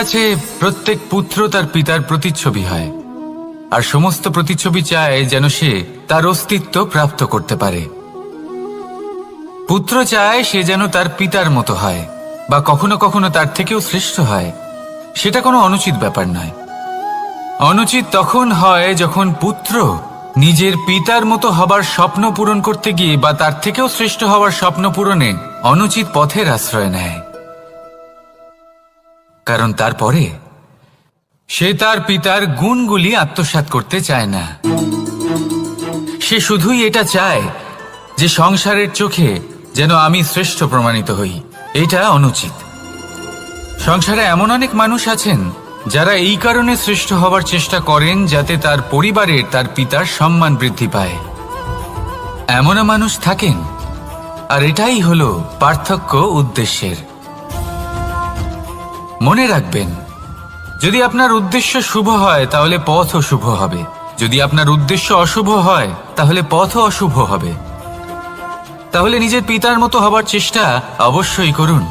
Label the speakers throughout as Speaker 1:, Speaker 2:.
Speaker 1: আছে প্রত্যেক পুত্র তার পিতার প্রতিচ্ছবি হয়, আর সমস্ত প্রতিচ্ছবি চায় যেন সে তার অস্তিত্ব প্রাপ্ত করতে পারে। পুত্র চায় সে যেন তার পিতার মতো হয়, বা কখনো কখনো তার থেকেও শ্রেষ্ঠ হয়। সেটা কোনো অনুচিত ব্যাপার নয়। অনুচিত তখন হয় যখন পুত্র নিজের পিতার মতো হবার স্বপ্ন পূরণ করতে গিয়ে বা তার থেকেও শ্রেষ্ঠ হওয়ার স্বপ্ন পূরণে অনুচিত পথের আশ্রয় নেয়। কারণ তারপরে সে তার পিতার গুণগুলি আত্মসাৎ করতে চায় না। সে শুধুই এটা চায় যে সংসারের চোখে যেন আমি শ্রেষ্ঠ প্রমাণিত হই। এটা অনুচিত। সংসারে এমন অনেক মানুষ আছেন যারা এই কারণে শ্রেষ্ঠ হবার চেষ্টা করেন যাতে তার পরিবারের তার পিতার সম্মান বৃদ্ধি পায়। এমনও মানুষ থাকেন, আর এটাই হলো পার্থক্য উদ্দেশ্যের। মনে রাখবেন, যদি আপনার উদ্দেশ্য শুভ হয় তাহলে পথও শুভ হবে, যদি আপনার উদ্দেশ্য অশুভ হয় তাহলে পথও অশুভ হবে। তাহলে নিজের পিতার মতো হবার চেষ্টা অবশ্যই করুন,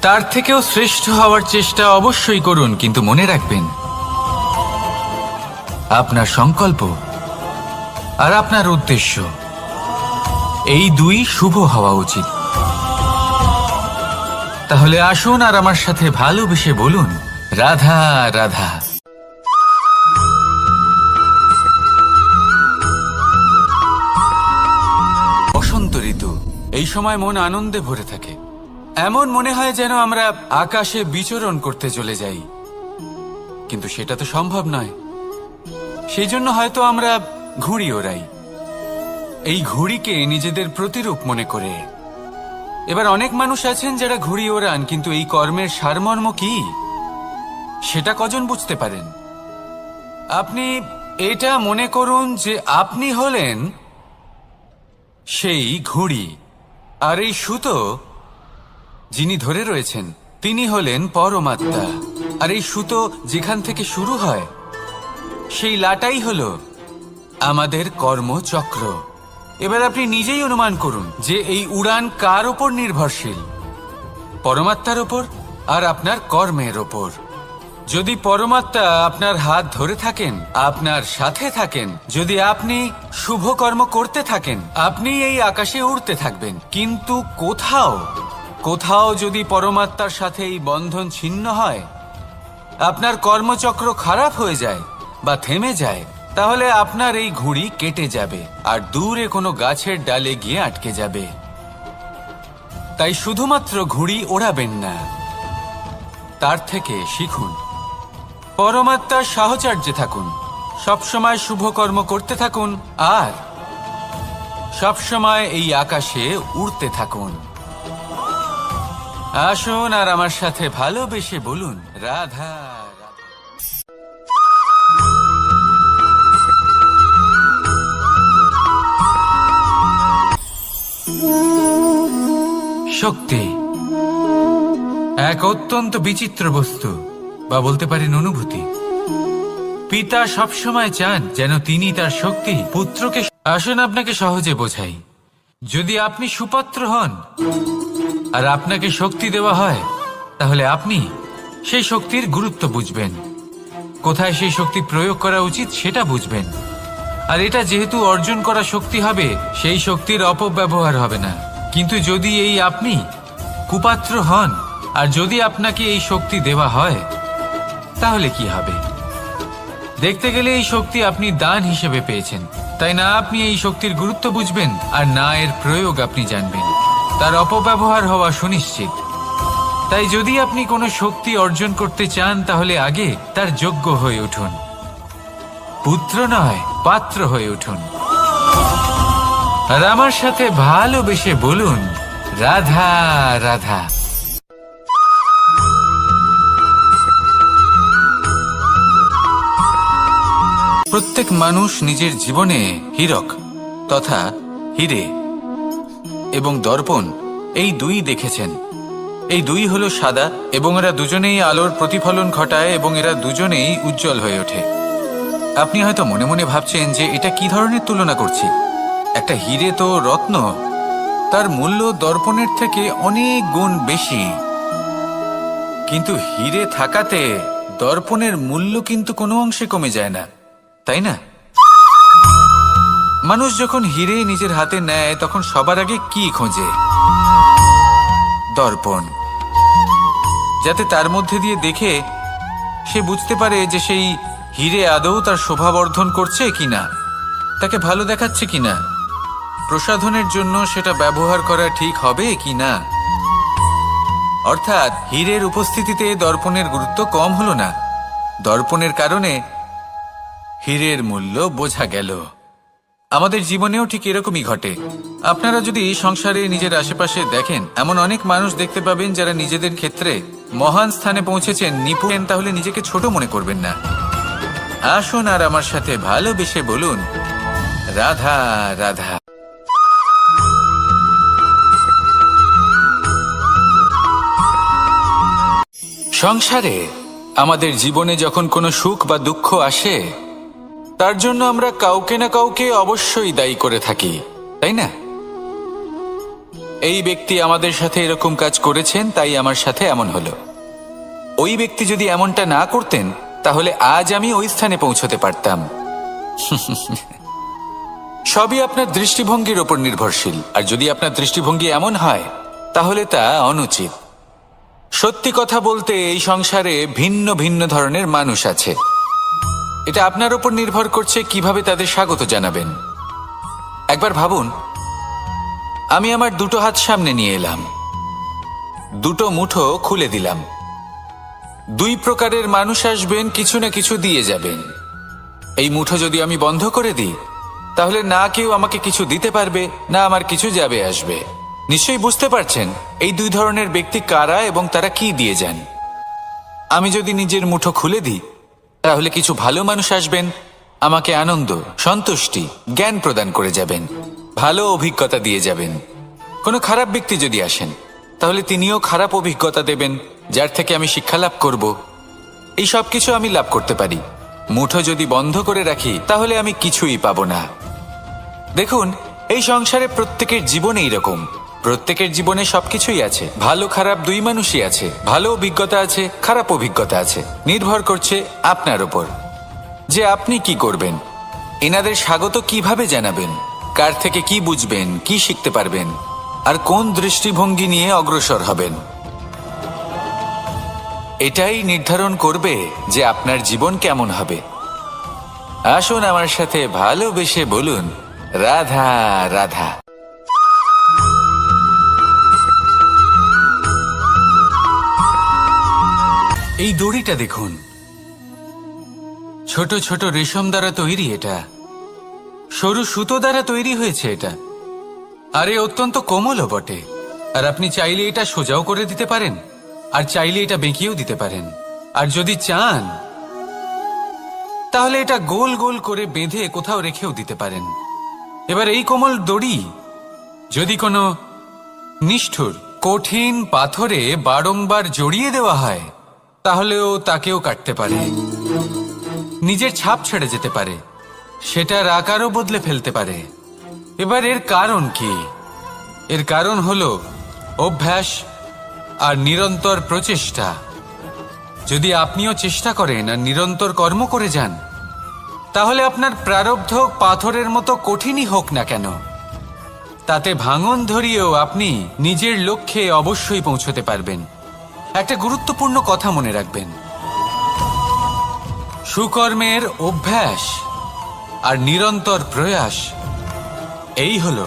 Speaker 1: তার থেকেও শ্রেষ্ঠ হওয়ার চেষ্টা অবশ্যই করুন, কিন্তু মনে রাখবেন আপনার সংকল্প আর আপনার উদ্দেশ্য এই দুই শুভ হওয়া উচিত। তাহলে আসুন আর আমার সাথে ভালোবেসে বলুন, রাধা রাধা। বসন্ত ঋতু, এই সময় মন আনন্দে ভরে থাকে। এমন মনে হয় যেন আমরা আকাশে বিচরণ করতে চলে যাই, কিন্তু সেটা তো সম্ভব নয়। সেই জন্য হয়তো আমরা ঘুড়ি ওড়াই, এই ঘুড়িকে নিজেদের প্রতিরূপ মনে করে। এবার অনেক মানুষ আছেন যারা ঘুড়ি ওড়ান, কিন্তু এই কর্মের সারমর্ম কি সেটা কজন বুঝতে পারেন? আপনি এটা মনে করুন যে আপনি হলেন সেই ঘুড়ি, আর এই সুতো যিনি ধরে রয়েছেন তিনি হলেন পরমাত্মা। আর এই সুতো যেখান থেকে শুরু হয় সেই লাটাই হলো আমাদের কর্মচক্র। এবার আপনি নিজেই অনুমান করুন যে এই উড়ান কার ওপর নির্ভরশীল? পরমাত্মার ওপর আর আপনার কর্মের ওপর। যদি পরমাত্মা আপনার হাত ধরে থাকেন, আপনার সাথে থাকেন, যদি আপনি শুভ কর্ম করতে থাকেন, আপনি এই আকাশে উড়তে থাকবেন। কিন্তু কোথাও কোথাও যদি পরমাত্মার সাথে এই বন্ধন ছিন্ন হয়, আপনার কর্মচক্র খারাপ হয়ে যায় বা থেমে যায়, তাহলে আপনার এই ঘুড়ি কেটে যাবে আর দূরে কোনো গাছের ডালে গিয়ে আটকে যাবে। তাই শুধুমাত্র ঘুড়ি ওড়াবেন না, তার থেকে শিখুন, পরমাত্মার সাহচর্যে থাকুন, সবসময় শুভ কর্ম করতে থাকুন আর সবসময় এই আকাশে উড়তে থাকুন। আসুন আর আমার সাথে ভালোবেসে বলুন, রাধা রাধা। শক্তি এক অত্যন্ত বিচিত্র বস্তু, বা বলতে পারেন অনুভূতি। পিতা সবসময় চান যেন তিনি তার শক্তি পুত্রকে। আসুন আপনাকে সহজে বোঝাই। যদি আপনি সুপাত্র হন আর আপনাকে শক্তি দেওয়া হয়, তাহলে আপনি সেই শক্তির গুরুত্ব বুঝবেন, কোথায় সেই শক্তি প্রয়োগ করা উচিত সেটা বুঝবেন। আর এটা যেহেতু অর্জন করা শক্তি হবে, সেই শক্তির অপব্যবহার হবে না। কিন্তু যদি এই আপনি কুপাত্র হন আর যদি আপনাকে এই শক্তি দেওয়া হয়, তাহলে কি হবে? দেখতে গেলে এই শক্তি আপনি দান হিসেবে পেয়েছেন, তাই না আপনি এই শক্তির গুরুত্ব বুঝবেন আর না এর প্রয়োগ আপনি জানবেন। তার অপব্যবহার হওয়া সুনিশ্চিত। তাই যদি আপনি কোনো শক্তি অর্জন করতে চান, তাহলে আগে তার যোগ্য হয়ে উঠুন। পুত্র নয়, পাত্র হয়ে উঠুন। আর আমার সাথে ভালোবেসে বলুন, রাধা রাধা। প্রত্যেক মানুষ নিজের জীবনে হীরক তথা হিরে এবং দর্পণ এই দুই দেখেছেন। এই দুই হলো সাদা এবং এরা দুজনেই আলোর প্রতিফলন ঘটায় এবং এরা দুজনেই উজ্জ্বল হয়ে ওঠে। আপনি হয়তো মনে মনে ভাবছেন যে এটা কি ধরনের তুলনা করছি। একটা হিরে তো রত্ন, তার মূল্য দর্পণের থেকে অনেক গুণ বেশি। কিন্তু হিরে থাকাতে দর্পণের মূল্য কিন্তু কোনো অংশে কমে যায় না, তাই না? মানুষ যখন হিরে নিজের হাতে নেয় তখন সবার আগে কি খোঁজে? দর্পণ, যাতে তার মধ্যে দিয়ে দেখে সে বুঝতে পারে যে সেই হিরে আদৌ তার শোভাবর্ধন করছে কিনা, তাকে ভালো দেখাচ্ছে কিনা, প্রসাধনের জন্য সেটা ব্যবহার করা ঠিক হবে কিনা। অর্থাৎ হীরের উপস্থিতিতে দর্পণের গুরুত্ব কম হলো না, দর্পণের কারণে হীরের মূল্য বোঝা গেল। আমাদের জীবনেও ঠিক এরকমই ঘটে। আপনারা যদি সংসারে নিজের আশেপাশে দেখেন, এমন অনেক মানুষ দেখতে পাবেন যারা নিজেদের ক্ষেত্রে মহান স্থানে পৌঁছেছেন, নিপুণ, তাহলে নিজেকে ছোট মনে করবেন না। আসুন আর আমার সাথে ভালোবেসে বলুন, রাধা রাধা। সংসারে আমাদের জীবনে যখন কোনো সুখ বা দুঃখ আসে, তার জন্য আমরা কাউকে না কাউকে অবশ্যই দায়ী করে থাকি, তাই না? এই ব্যক্তি আমাদের সাথে এরকম কাজ করেছেন, তাই আমার সাথে এমন হলো। ওই ব্যক্তি যদি এমনটা না করতেন তাহলে আজ আমি ওই স্থানে পৌঁছতে পারতাম। সবই আপনার দৃষ্টিভঙ্গির ওপর নির্ভরশীল, আর যদি আপনার দৃষ্টিভঙ্গি এমন হয় তাহলে তা অনুচিত। সত্যি কথা বলতে এই সংসারে ভিন্ন ভিন্ন ধরনের মানুষ আছে। এটা আপনার উপর নির্ভর করছে কিভাবে তাদের স্বাগত জানাবেন। একবার ভাবুন, আমি আমার দুটো হাত সামনে নিয়ে এলাম, দুটো মুঠো খুলে দিলাম। দুই প্রকারের মানুষ আসবেন, কিছু না কিছু দিয়ে যাবেন। এই মুঠো যদি আমি বন্ধ করে দিই তাহলে না কেউ আমাকে কিছু দিতে পারবে, না আমার কিছু যাবে আসবে। নিশ্চয়ই বুঝতে পারছেন এই দুই ধরনের ব্যক্তি কারা এবং তারা কি দিয়ে যান। আমি যদি নিজের মুঠো খুলে দিই তাহলে কিছু ভালো মানুষ আসবেন, আমাকে আনন্দ, সন্তুষ্টি, জ্ঞান প্রদান করে যাবেন, ভালো অভিজ্ঞতা দিয়ে যাবেন। কোনো খারাপ ব্যক্তি যদি আসেন তাহলে তিনিও খারাপ অভিজ্ঞতা দেবেন, যার থেকে আমি শিক্ষা লাভ করব। এই সব কিছু আমি লাভ করতে পারি। মুঠো যদি বন্ধ করে রাখি তাহলে আমি কিছুই পাবো না। দেখুন, এই সংসারে প্রত্যেকের জীবনে এইরকম, প্রত্যেকের জীবনে সবকিছুই আছে, ভালো খারাপ দুই মানুষই আছে, ভালো অভিজ্ঞতা আছে, খারাপ অভিজ্ঞতা আছে। নির্ভর করছে আপনার উপর যে আপনি কি করবেন, এনাদের স্বাগত কিভাবে জানাবেন, কার থেকে কি বুঝবেন, কি শিখতে পারবেন, আর কোন দৃষ্টিভঙ্গি নিয়ে অগ্রসর হবেন। এটাই নির্ধারণ করবে যে আপনার জীবন কেমন হবে। আসুন আমার সাথে ভালোবেসে বলুন, রাধা রাধা। এই দড়িটা দেখুন, ছোট ছোট রেশম দ্বারা তৈরি, এটা সরু সুতো দ্বারা তৈরি হয়েছে এটা, আর এ অত্যন্ত কোমলও বটে। আর আপনি চাইলে এটা সোজাও করে দিতে পারেন, আর চাইলে এটা বেঁকিয়েও দিতে পারেন, আর যদি চান তাহলে এটা গোল গোল করে বেঁধে কোথাও রেখেও দিতে পারেন। এবার এই কোমল দড়ি যদি কোনো নিষ্ঠুর কঠিন পাথরে বারংবার জড়িয়ে দেওয়া হয় তাহলেও তাকেও কাটতে পারে, নিজের ছাপ ছেড়ে যেতে পারে, সেটার আকারও বদলে ফেলতে পারে। এবার এর কারণ কি? এর কারণ হলো অভ্যাস আর নিরন্তর প্রচেষ্টা। যদি আপনিও চেষ্টা করেন আর নিরন্তর কর্ম করে যান তাহলে আপনার প্রারব্ধ পাথরের মতো কঠিনই হোক না কেন, তাতে ভাঙন ধরিয়েও আপনি নিজের লক্ষ্যে অবশ্যই পৌঁছতে পারবেন। একটা গুরুত্বপূর্ণ কথা মনে রাখবেন, সুকর্মের অভ্যাস আর নিরন্তর প্রয়াস, এই হলো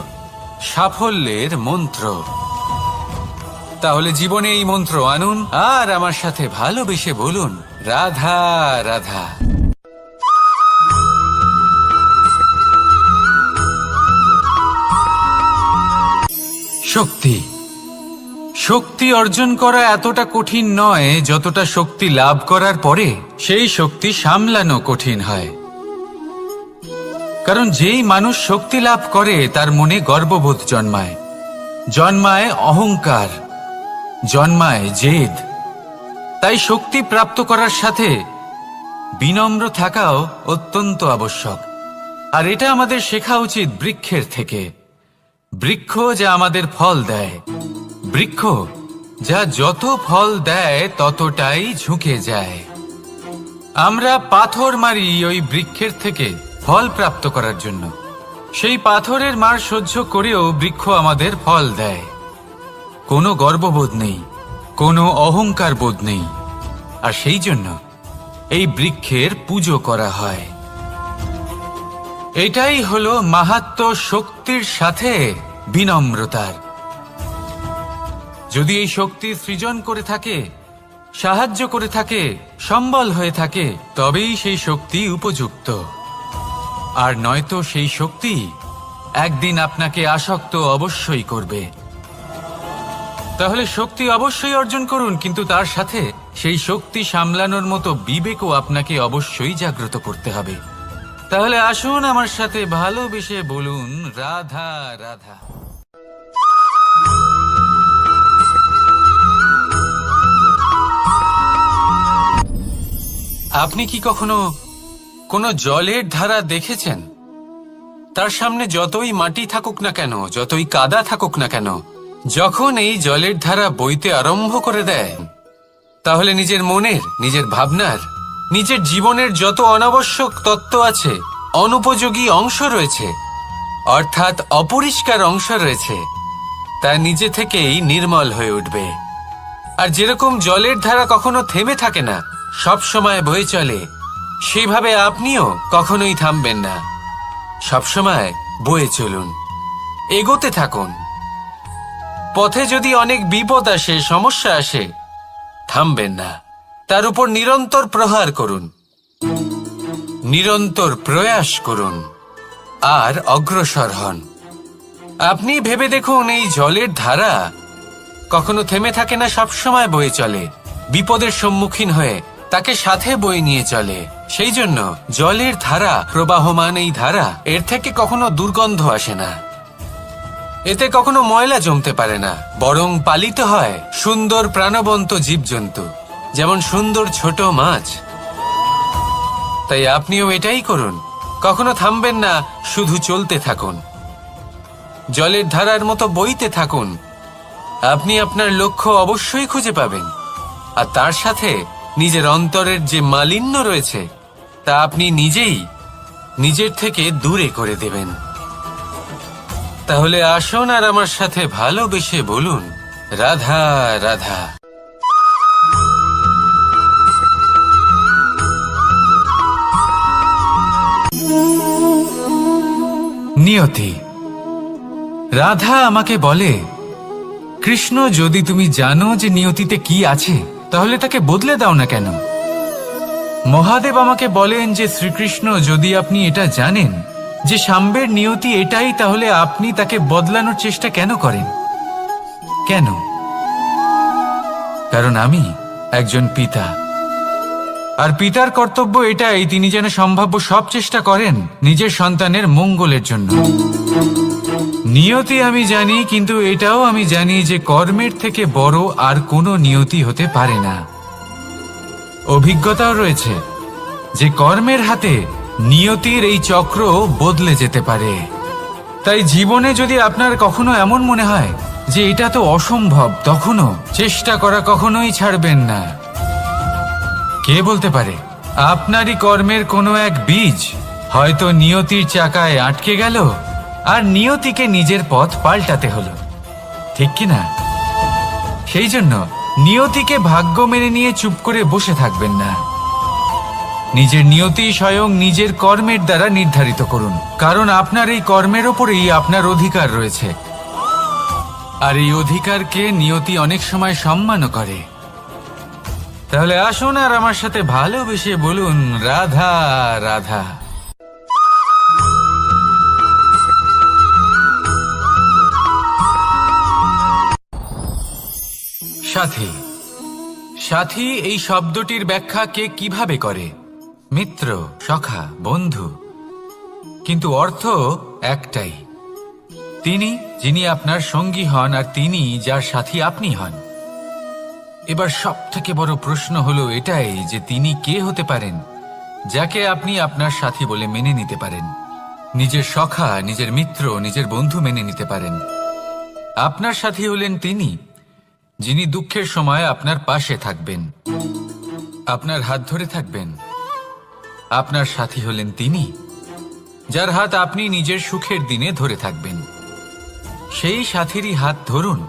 Speaker 1: সাফল্যের মন্ত্র। তাহলে জীবনে এই মন্ত্র আনুন আর আমার সাথে ভালোবেসে বলুন, রাধা রাধা। শক্তি, শক্তি অর্জন করা এতটা কঠিন নয় যতটা শক্তি লাভ করার পরে সেই শক্তি সামলানো কঠিন হয়। কারণ যেই মানুষ শক্তি লাভ করে তার মনে গর্ববোধ জন্মায়, জন্মায় অহংকার, জন্মায় জেদ। তাই শক্তি প্রাপ্ত করার সাথে বিনম্র থাকাও অত্যন্ত আবশ্যক। আর এটা আমাদের শেখা উচিত বৃক্ষের থেকে। বৃক্ষ যা আমাদের ফল দেয়, বৃক্ষ যা যত ফল দেয় ততটাই ঝুঁকে যায়। আমরা পাথর মারি ওই বৃক্ষের থেকে ফল প্রাপ্ত করার জন্য। সেই পাথরের মার সহ্য করেও বৃক্ষ আমাদের ফল দেয়। কোনো গর্ববোধ নেই, কোনো অহংকার বোধ নেই, আর সেই জন্য এই বৃক্ষের পুজো করা হয়। এটাই হলো মাহাত্ম্য শক্তির সাথে বিনম্রতার। যদি এই শক্তি সৃজন করে থাকে, সাহায্য করে থাকে, সম্বল হয়ে থাকে, তবেই সেই শক্তি উপযুক্ত। আর নয়তো সেই শক্তি একদিন আপনাকে আসক্ত অবশ্যই করবে। তাহলে শক্তি অবশ্যই অর্জন করুন, কিন্তু তার সাথে সেই শক্তি সামলানোর মতো বিবেকও আপনাকে অবশ্যই জাগ্রত করতে হবে। তাহলে আসুন আমার সাথে ভালোবেসে বলুন, রাধা রাধা। আপনি কি কখনো কোনো জলের ধারা দেখেছেন? তার সামনে যতই মাটি থাকুক না কেন, যতই কাদা থাকুক না কেন, যখন এই জলের ধারা বইতে আরম্ভ করে দেয়, তাহলে নিজের মনের, নিজের ভাবনার, নিজের জীবনের যত অনাবশ্যক তত্ত্ব আছে, অনুপযোগী অংশ রয়েছে, অর্থাৎ অপরিষ্কার অংশ রয়েছে, তা নিজে থেকেই নির্মল হয়ে উঠবে। আর যেরকম জলের ধারা কখনো থেমে থাকে না, সব সময় বয়ে চলে, সেইভাবে আপনিও কখনোই থামবেন না। সবসময় বয়ে চলুন, এগোতে থাকুন। পথে যদি অনেক বিপদ আসে, সমস্যা আসে, থামবেন না, তার উপর নিরন্তর প্রহার করুন, নিরন্তর প্রয়াস করুন, আর অগ্রসর হন। আপনি ভেবে দেখুন, এই জলের ধারা কখনো থেমে থাকে না, সবসময় বয়ে চলে, বিপদের সম্মুখীন হয়ে তাকে সাথে বয়ে নিয়ে চলে। সেই জন্য জলের ধারা, প্রবাহমান এই ধারা, এর থেকে কখনো দুর্গন্ধ আসে না, এতে কখনো ময়লা জমতে পারে না, বরং পালিত হয় সুন্দর প্রাণবন্ত জীবজন্তু, যেমন সুন্দর ছোট মাছ। তাই আপনিও এটাই করুন, কখনো থামবেন না, শুধু চলতে থাকুন, জলের ধারার মতো বইতে থাকুন। আপনি আপনার লক্ষ্য অবশ্যই খুঁজে পাবেন, আর তার সাথে নিজের অন্তরের যে মালিন্য রয়েছে তা আপনি নিজেই নিজের থেকে দূরে করে দেবেন। তাহলে আসুন আর আমার সাথে ভালোবেসে বলুন, রাধা রাধা। নিয়তি। রাধা আমাকে বলে, কৃষ্ণ, যদি তুমি জানো যে নিয়তিতে কি আছে, তাহলে তাকে বদলে দাও না কেন? মহাদেব আমাকে বলেন যে, শ্রীকৃষ্ণ, যদি আপনি এটা জানেন যে সাম্বের নিয়তি এটাই, তাহলে আপনি তাকে বদলানোর চেষ্টা কেন করেন? কেন? কারণ আমি একজন পিতা, আর পিতার কর্তব্য এটাই, তিনি যেন সম্ভাব্য সব চেষ্টা করেন নিজের সন্তানের মঙ্গলের জন্য। নিয়তি আমি জানি, কিন্তু এটাও আমি জানি যে কর্মের থেকে বড় আর কোনো নিয়তি হতে পারে না। অভিজ্ঞতাও রয়েছে যে কর্মের হাতে নিয়তির এই চক্র বদলে যেতে পারে। তাই জীবনে যদি আপনার কখনো এমন মনে হয় যে এটা তো অসম্ভব, তখনও চেষ্টা করা কখনোই ছাড়বেন না। কে বলতে পারে আপনারই কর্মের কোনো এক বীজ হয়তো নিয়তির চাকায় আটকে গেল, আর নিয়তিকে নিজের পথ পাল্টাতে হলো, ঠিক কি না? সেই জন্য নিয়তিকে ভাগ্য মেনে নিয়ে চুপ করে বসে থাকবেন না। নিজের নিয়তি স্বয়ং নিজের কর্মের দ্বারা নির্ধারিত করুন, কারণ আপনার এই কর্মের ওপরেই আপনার অধিকার রয়েছে, আর এই অধিকারকে নিয়তি অনেক সময় সম্মানও করে। তাহলে আসুন আর আমার সাথে ভালোবেসে বলুন, রাধা রাধা। সাথী। সাথী এই শব্দটির ব্যাখ্যা কে কিভাবে করে? মিত্র, সখা, বন্ধু। কিন্তু অর্থ একটাই, তিনি যিনি আপনার সঙ্গী হন, আর তিনি যার সাথী আপনি হন। এবার সব থেকে বড় প্রশ্ন হলো এটাই যে তিনি কে হতে পারেন যাকে আপনি আপনার সাথী বলে মেনে নিতে পারেন, নিজের সখা, নিজের মিত্র, নিজের বন্ধু মেনে নিতে পারেন। আপনার সাথী হলেন তিনি যিনি দুঃখের সময় আপনার পাশে থাকবেন, আপনার হাত ধরে থাকবেন। আপনার সাথী হলেন তিনি, যার হাত আপনি নিজের সুখের দিনে ধরে থাকবেন। সেই সাথীরই হাত ধরুন,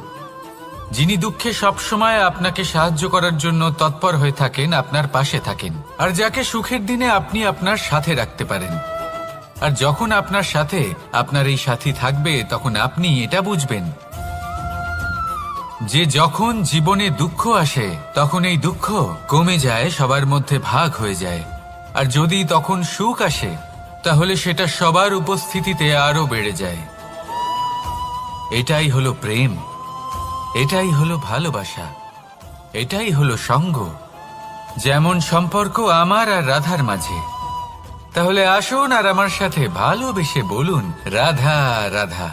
Speaker 1: যিনি দুঃখে সবসময় আপনাকে সাহায্য করার জন্য তৎপর হয়ে থাকেন, আপনার পাশে থাকেন, আর যাকে সুখের দিনে আপনি আপনার সাথে রাখতে পারেন। আর যখন আপনার সাথে আপনার এই সাথী থাকবে, তখন আপনি এটা বুঝবেন যে যখন জীবনে দুঃখ আসে, তখন এই দুঃখ কমে যায়, সবার মধ্যে ভাগ হয়ে যায়। আর যদি তখন সুখ আসে, তাহলে সেটা সবার উপস্থিতিতে আরো বেড়ে যায়। এটাই হলো প্রেম, এটাই হলো ভালোবাসা, এটাই হলো সঙ্গ। যেমন সম্পর্ক আমার আর রাধার মাঝে। তাহলে আসুন আর আমার সাথে ভালোবেসে বলুন, রাধা রাধা।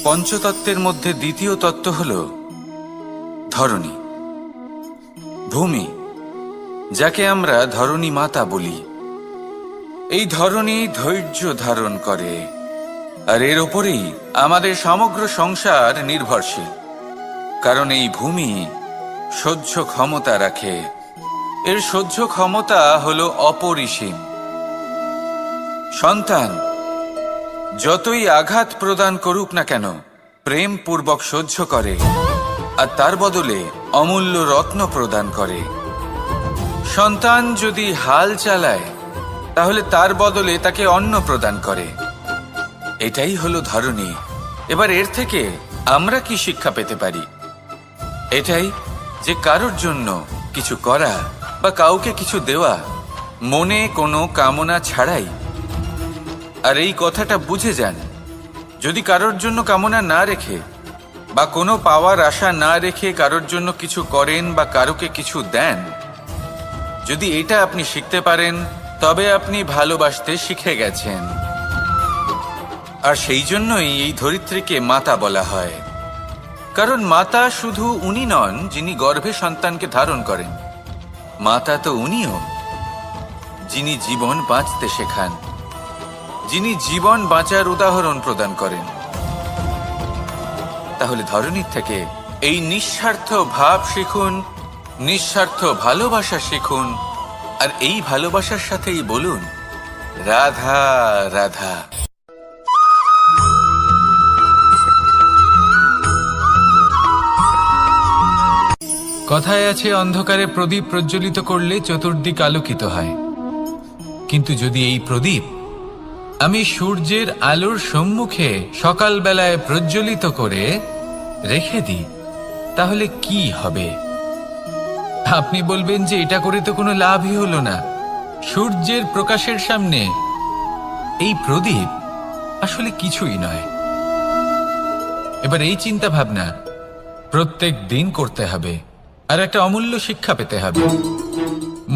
Speaker 1: পঞ্চতত্ত্বের মধ্যে দ্বিতীয় তত্ত্ব হল ধরণী, ভূমি, যাকে আমরা ধরণী মাতা বলি। এই ধরণী ধৈর্য ধারণ করে, আর এর ওপরেই আমাদের সমগ্র সংসার নির্ভরশীল। কারণ এই ভূমি সহ্য ক্ষমতা রাখে, এর সহ্য ক্ষমতা হল অপরিসীম। সন্তান যতই আঘাত প্রদান করুক না কেন, প্রেম পূর্বক সহ্য করে, আর তার বদলে অমূল্য রত্ন প্রদান করে। সন্তান যদি হাল চালায়, তাহলে তার বদলে তাকে অন্ন প্রদান করে। এটাই হলো ধরণী। এবার এর থেকে আমরা কি শিক্ষা পেতে পারি? এটাই যে কারোর জন্য কিছু করা বা কাউকে কিছু দেওয়া মনে কোনো কামনা ছাড়াই। আর এই কথাটা বুঝে যান, যদি কারোর জন্য কামনা না রেখে বা কোনো পাওয়ার আশা না রেখে কারোর জন্য কিছু করেন বা কারোকে কিছু দেন, যদি এটা আপনি শিখতে পারেন, তবে আপনি ভালোবাসতে শিখে গেছেন। আর সেই জন্যই এই ধরিত্রীকে মাতা বলা হয়। কারণ মাতা শুধু উনি নন যিনি গর্ভে সন্তানকে ধারণ করেন, মাতা তো উনিও যিনি জীবন বাঁচতে শেখান, যিনি জীবন বাঁচার উদাহরণ প্রদান করেন। তাহলে ধরণীর থেকে এই নিঃস্বার্থ ভাব শিখুন, নিঃস্বার্থ ভালোবাসা শিখুন, আর এই ভালোবাসার সাথেই বলুন, রাধা রাধা। কথায় আছে, অন্ধকারে প্রদীপ প্রজ্বলিত করলে চতুর্দিক আলোকিত হয়। কিন্তু যদি এই প্রদীপ আমি সূর্যের আলোর সম্মুখে সকালবেলায় প্রজ্বলিত করে রেখে দিই, তাহলে কি হবে? আপনি বলবেন যে এটা করে তো কোনো লাভই হলো না। সূর্যের প্রকাশের সামনে এই প্রদীপ আসলে কিছুই নয়। এবার এই চিন্তা ভাবনা প্রত্যেক দিন করতে হবে, আর একটা অমূল্য শিক্ষা পেতে হবে।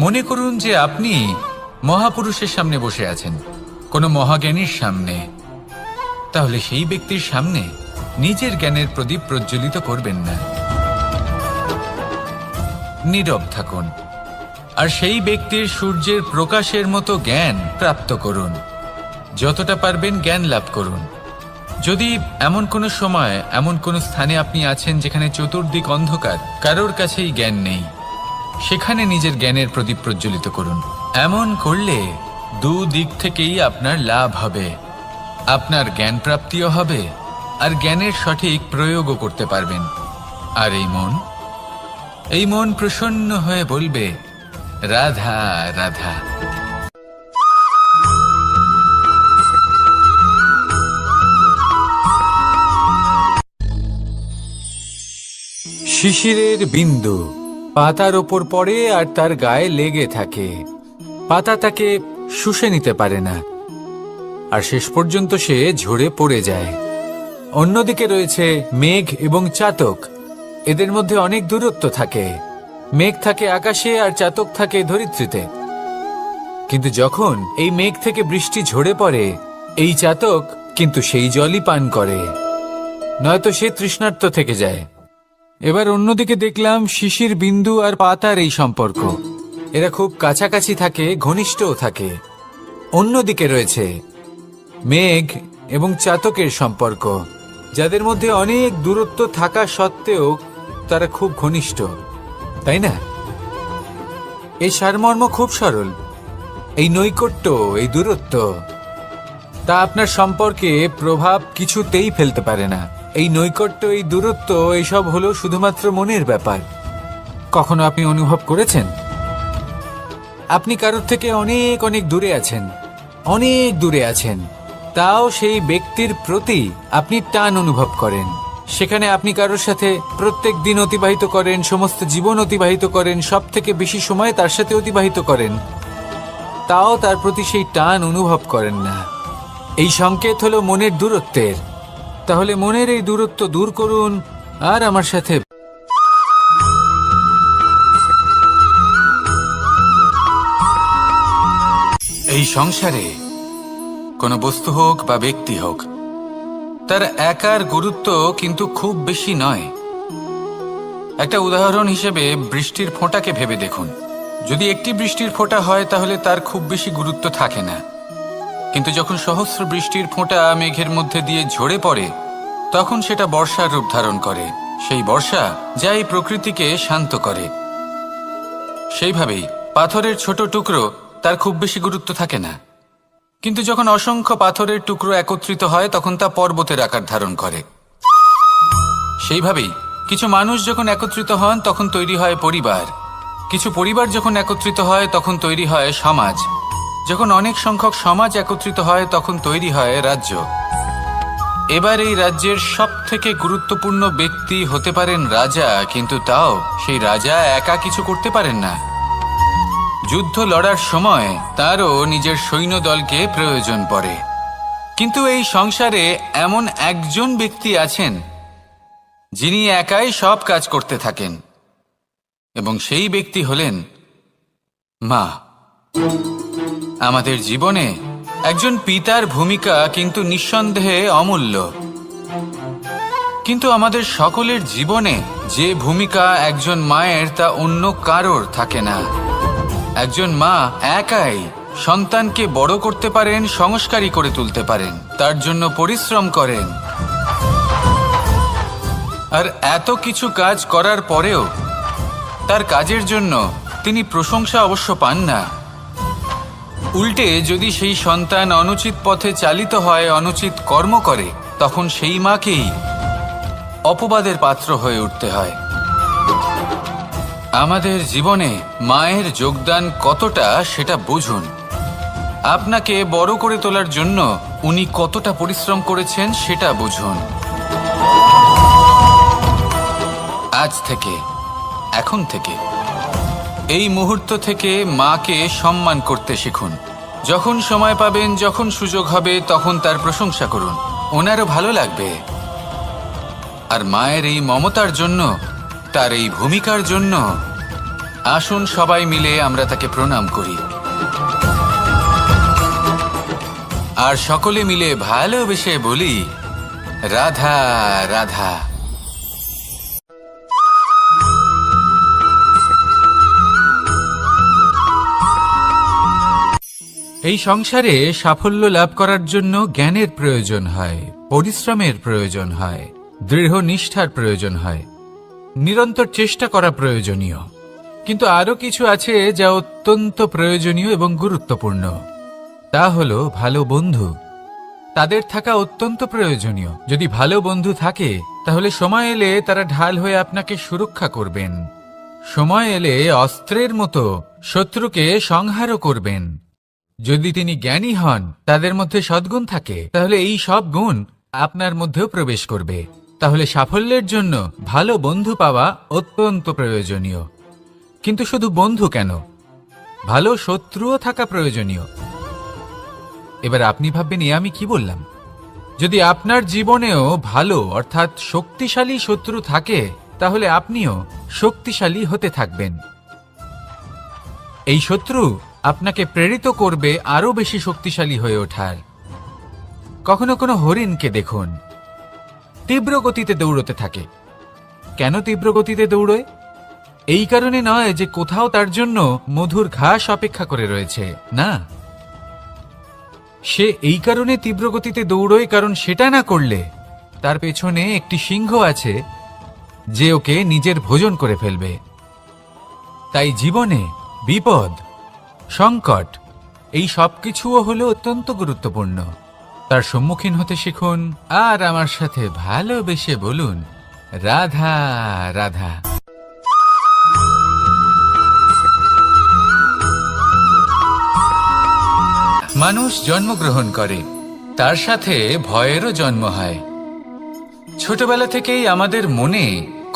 Speaker 1: মনে করুন যে আপনি মহাপুরুষের সামনে বসে আছেন, কোনো মহাজ্ঞানীর সামনে। তাহলে সেই ব্যক্তির সামনে নিজের জ্ঞানের প্রদীপ প্রজ্বলিত করবেন না, নীরব থাকুন, আর সেই ব্যক্তির সূর্যের প্রকাশের মতো জ্ঞান প্রাপ্ত করুন। যতটা পারবেন জ্ঞান লাভ করুন। যদি এমন কোনো সময়, এমন কোনো স্থানে আপনি আছেন যেখানে চতুর্দিক অন্ধকার, কারোর কাছেই জ্ঞান নেই, সেখানে নিজের জ্ঞানের প্রদীপ প্রজ্বলিত করুন। এমন করলে দুদিক থেকেই আপনার লাভ হবে। আপনার জ্ঞান প্রাপ্তিও হবে, আর জ্ঞানের সঠিক প্রয়োগও করতে পারবেন। আর এই মন প্রসন্ন হয়ে বলবে, রাধা রাধা। শিশিরের বিন্দু পাতার ওপর পড়ে আর তার গায়ে লেগে থাকে। পাতা তাকে শুষে নিতে পারে না, আর শেষ পর্যন্ত সে ঝরে পড়ে যায়। অন্যদিকে রয়েছে মেঘ এবং চাতক। এদের মধ্যে অনেক দূরত্ব থাকে। মেঘ থাকে আকাশে আর চাতক থাকে ধরিত্রীতে। কিন্তু যখন এই মেঘ থেকে বৃষ্টি ঝরে পড়ে, এই চাতক কিন্তু সেই জলই পান করে, নয়তো সে তৃষ্ণার্ত থেকে যায়। এবার অন্যদিকে দেখলাম শিশির বিন্দু আর পাতার এই সম্পর্ক। এরা খুব কাছাকাছি থাকে, ঘনিষ্ঠও থাকে। অন্যদিকে রয়েছে মেঘ এবং চাতকের সম্পর্ক, যাদের মধ্যে অনেক দূরত্ব থাকা সত্ত্বেও তারা খুব ঘনিষ্ঠ, তাই না? এই সারমর্ম খুব সরল। এই নৈকট্য, এই দূরত্ব, তা আপনার সম্পর্কে প্রভাব কিছুতেই ফেলতে পারে না। এই নৈকট্য, এই দূরত্ব, এইসব হলো শুধুমাত্র মনের ব্যাপার। কখনো আপনি অনুভব করেছেন আপনি কারোর থেকে অনেক অনেক দূরে আছেন, অনেক দূরে আছেন, তাও সেই ব্যক্তির প্রতি আপনি টান অনুভব করেন। সেখানে আপনি কারোর সাথে প্রত্যেক দিন অতিবাহিত করেন, সমস্ত জীবন অতিবাহিত করেন, সব থেকে বেশি সময় তার সাথে অতিবাহিত করেন, তাও তার প্রতি সেই টান অনুভব করেন না। এই সংকেত হলো মনের দূরত্বের। তাহলে মনের এই দূরত্ব দূর করুন আর আমার সাথে। এই সংসারে কোনো বস্তু হোক বা ব্যক্তি হোক, তার একার গুরুত্ব কিন্তু খুব বেশি নয়। একটা উদাহরণ হিসেবে বৃষ্টির ফোঁটাকে ভেবে দেখুন। যদি একটি বৃষ্টির ফোঁটা হয় তাহলে তার খুব বেশি গুরুত্ব থাকে না, কিন্তু যখন সহস্র বৃষ্টির ফোঁটা মেঘের মধ্যে দিয়ে ঝরে পড়ে, তখন সেটা বর্ষার রূপ ধারণ করে। সেই বর্ষা যা এই প্রকৃতিকে শান্ত করে। সেইভাবেই পাথরের ছোট টুকরো, তার খুব বেশি গুরুত্ব থাকে না, কিন্তু যখন অসংখ্য পাথরের টুকরো একত্রিত হয় তখন তা পর্বতের আকার ধারণ করে। সেইভাবেই কিছু মানুষ যখন একত্রিত হন তখন তৈরি হয় পরিবার, কিছু পরিবার যখন একত্রিত হয় তখন তৈরি হয় সমাজ, যখন অনেক সংখ্যক সমাজ একত্রিত হয় তখন তৈরি হয় রাজ্য। এবার এই রাজ্যের সব থেকে গুরুত্বপূর্ণ ব্যক্তি হতে পারেন রাজা, কিন্তু তাও সেই রাজা একা কিছু করতে পারেন না। যুদ্ধ লড়ার সময় তারও নিজের সৈন্যদলকে প্রয়োজন পড়ে। কিন্তু এই সংসারে এমন একজন ব্যক্তি আছেন যিনি একাই সব কাজ করতে থাকেন, এবং সেই ব্যক্তি হলেন মা। আমাদের জীবনে একজন পিতার ভূমিকা কিন্তু নিঃসন্দেহে অমূল্য, কিন্তু আমাদের সকলের জীবনে যে ভূমিকা একজন মায়ের তা অন্য কারোর থাকে না। একজন মা একাই সন্তানকে বড় করতে পারেন, সংস্কারী করে তুলতে পারেন, তার জন্য পরিশ্রম করেন। আর এত কিছু কাজ করার পরেও তার কাজের জন্য তিনি প্রশংসা অবশ্য পান না। উল্টে যদি সেই সন্তান অনুচিত পথে চালিত হয়, অনুচিত কর্ম করে, তখন সেই মাকেই অপবাদের পাত্র হয়ে উঠতে হয়। আমাদের জীবনে মায়ের যোগদান কতটা সেটা বুঝুন। আপনাকে বড় করে তোলার জন্য উনি কতটা পরিশ্রম করেছেন সেটা বুঝুন। আজ থেকে, এখন থেকে, এই মুহূর্ত থেকে মাকে সম্মান করতে শিখুন। যখন সময় পাবেন, যখন সুযোগ হবে, তখন তার প্রশংসা করুন, ওনারও ভালো লাগবে। আর মায়ের এই মমতার জন্য, তার এই ভূমিকার জন্য আসুন সবাই মিলে আমরা তাকে প্রণাম করি, আর সকলে মিলে ভালোবেসে বলি, রাধা রাধা। এই সংসারে সাফল্য লাভ করার জন্য জ্ঞানের প্রয়োজন হয়, পরিশ্রমের প্রয়োজন হয়, দৃঢ় নিষ্ঠার প্রয়োজন হয়, নিরন্তর চেষ্টা করা প্রয়োজনীয়। কিন্তু আরো কিছু আছে যা অত্যন্ত প্রয়োজনীয় এবং গুরুত্বপূর্ণ। তা হলো ভালো বন্ধু। তাদের থাকা অত্যন্ত প্রয়োজনীয়। যদি ভালো বন্ধু থাকে তাহলে সময় এলে তারা ঢাল হয়ে আপনাকে সুরক্ষা করবেন। সময় এলে অস্ত্রের মতো শত্রুকে সংহারও করবেন। যদি তিনি জ্ঞানী হন, তাদের মধ্যে সদ্গুণ থাকে, তাহলে এই সব গুণ আপনার মধ্যেও প্রবেশ করবে। তাহলে সাফল্যের জন্য ভালো বন্ধু পাওয়া অত্যন্ত প্রয়োজনীয়। কিন্তু শুধু বন্ধু কেন, ভালো শত্রুও থাকা প্রয়োজনীয়। এবার আপনি ভাববেন, এ আমি কি বললাম? যদি আপনার জীবনেও ভালো অর্থাৎ শক্তিশালী শত্রু থাকে, তাহলে আপনিও শক্তিশালী হতে থাকবেন। এই শত্রু আপনাকে প্রেরিত করবে আরো বেশি শক্তিশালী হয়ে ওঠার। কখনো কোনো হরিণকে দেখুন, তীব্র গতিতে দৌড়তে থাকে। কেন তীব্র গতিতে দৌড়য়? এই কারণে নয় যে কোথাও তার জন্য মধুর ঘাস অপেক্ষা করে রয়েছে, না। সে এই কারণে তীব্র গতিতে দৌড়য় কারণ সেটা না করলে তার পেছনে একটি সিংহ আছে যে ওকে নিজের ভোজন করে ফেলবে। তাই জীবনে বিপদ, সংকট এই সবকিছুও হলো অত্যন্ত গুরুত্বপূর্ণ। তার সম্মুখীন হতে শিখুন আর আমার সাথে ভালোবেসে বলুন, রাধা রাধা। মানুষ জন্মগ্রহণ করে, তার সাথে ভয়েরও জন্ম হয়। ছোটবেলা থেকেই আমাদের মনে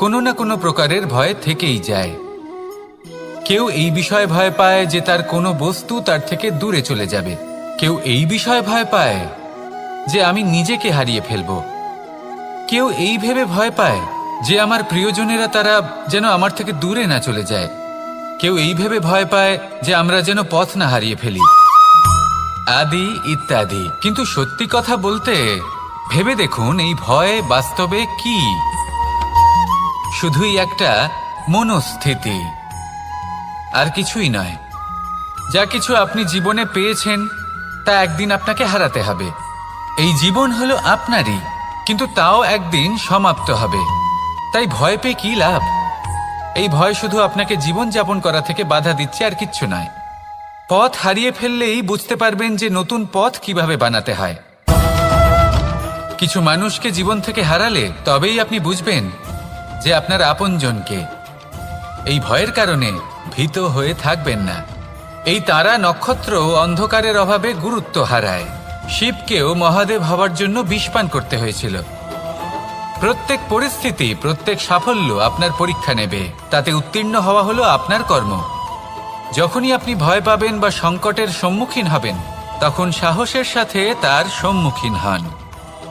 Speaker 1: কোনো না কোনো প্রকারের ভয় থেকেই যায়। কেউ এই বিষয়ে ভয় পায় যে তার কোনো বস্তু তার থেকে দূরে চলে যাবে। কেউ এই বিষয়ে ভয় পায় যে আমি নিজেকে হারিয়ে ফেলব। কেউ এই ভেবে ভয় পায় যে আমার প্রিয়জনেরা তারা যেন আমার থেকে দূরে না চলে যায়। কেউ এই ভেবে ভয় পায় যে আমরা যেন পথ না হারিয়ে ফেলি, আদি ইত্যাদি। কিন্তু সত্যি কথা বলতে ভেবে দেখুন, এই ভয় বাস্তবে কি? শুধুই একটা মনস্থিতি, আর কিছুই নয়। যা কিছু আপনি জীবনে পেয়েছেন তা একদিন আপনাকে হারাতে হবে। এই জীবন হলো আপনারই, কিন্তু তাও একদিন সমাপ্ত হবে। তাই ভয় পেয়ে কি লাভ? এই ভয় শুধু আপনাকে জীবন যাপন করা থেকে বাধা দিচ্ছে, আর কিচ্ছু নয়। পথ হারিয়ে ফেললেই বুঝতে পারবেন যে নতুন পথ কিভাবে বানাতে হয়। কিছু মানুষকে জীবন থেকে হারালে তবেই আপনি বুঝবেন যে আপনার আপনজনকে। এই ভয়ের কারণে ভীত হয়ে থাকবেন না। এই তারা নক্ষত্র অন্ধকারের অভাবে গুরুত্ব হারায়। শিবকেও মহাদেব হওয়ার জন্য বিষপান করতে হয়েছিল। প্রত্যেক পরিস্থিতি, প্রত্যেক সাফল্য আপনার পরীক্ষা নেবে। তাতে উত্তীর্ণ হওয়া হলো আপনার কর্ম। যখনই আপনি ভয় পাবেন বা সংকটের সম্মুখীন হবেন, তখন সাহসের সাথে তার সম্মুখীন হন।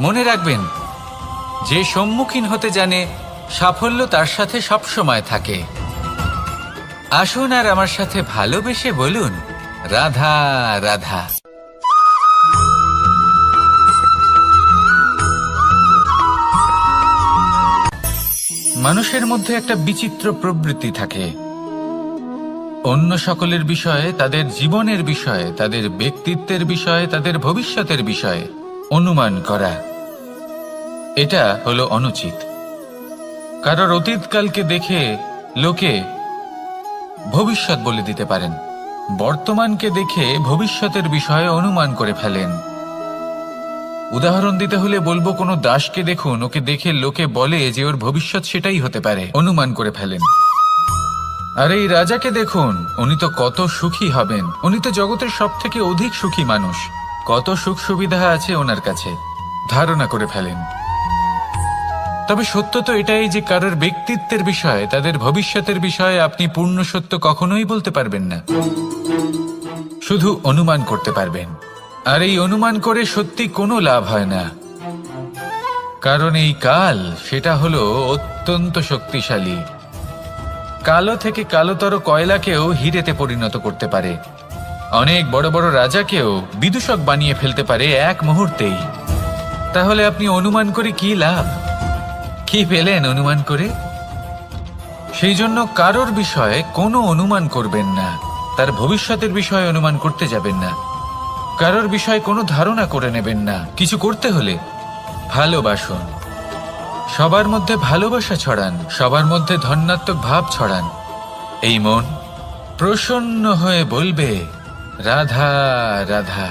Speaker 1: মনে রাখবেন, যে সম্মুখীন হতে জানে সাফল্য তার সাথে সবসময় থাকে। আসুন আর আমার সাথে ভালোবেসে বলুন, রাধা রাধা। মানুষের মধ্যে একটা বিচিত্র প্রবৃত্তি থাকে, অন্য সকলের বিষয়ে, তাদের জীবনের বিষয়ে, তাদের ব্যক্তিত্বের বিষয়ে, তাদের ভবিষ্যতের বিষয়ে অনুমান করা। এটা হলো অনুচিত। কারোর অতীতকালকে দেখে লোকে ভবিষ্যৎ বলে দিতে পারেন, বর্তমানকে দেখে ভবিষ্যতের বিষয়ে অনুমান করে ফেলেন। উদাহরণ দিতে হলে বলবো, কোনো দাসকে দেখুন, ওকে দেখে লোকে বলে যে ওর ভবিষ্যৎ সেটাই হতে পারে, অনুমান করে ফেলেন। আর এই রাজাকে দেখুন, উনি তো কত সুখী হবেন, উনি তো জগতের সব থেকে অধিক সুখী মানুষ, কত সুখ সুবিধা আছে ওনার কাছে, ধারণা করে ফেলেন। তবে সত্য তো এটাই যে কারোর ব্যক্তিত্বের বিষয়ে, তাদের ভবিষ্যতের বিষয়ে আপনি পূর্ণ সত্য কখনোই বলতে পারবেন না, শুধু অনুমান করতে পারবেন। আর এই অনুমান করে সত্যি কোনো লাভ হয় না, কারণ এই কাল সেটা হলো অত্যন্ত শক্তিশালী। কালো থেকে কালোতর কয়লাকেও হীরেতে পরিণত করতে পারে। অনেক বড় বড় রাজাকেও বিদূষক বানিয়ে ফেলতে পারে এক মুহূর্তেই। তাহলে আপনি অনুমান করে কি লাভ? কি পেলেন অনুমান করে? সেই জন্য কারোর বিষয়ে কোনো অনুমান করবেন না, তার ভবিষ্যতের বিষয়ে অনুমান করতে যাবেন না, কারোর বিষয়ে কোনো ধারণা করে নেবেন না। কিছু করতে হলে ভালোবাসুন, সবার মধ্যে ভালোবাসা ছড়ান, সবার মধ্যে ধন্যাত্মক ভাব ছড়ান। এই মন প্রসন্ন হয়ে বলবে, রাধা রাধা।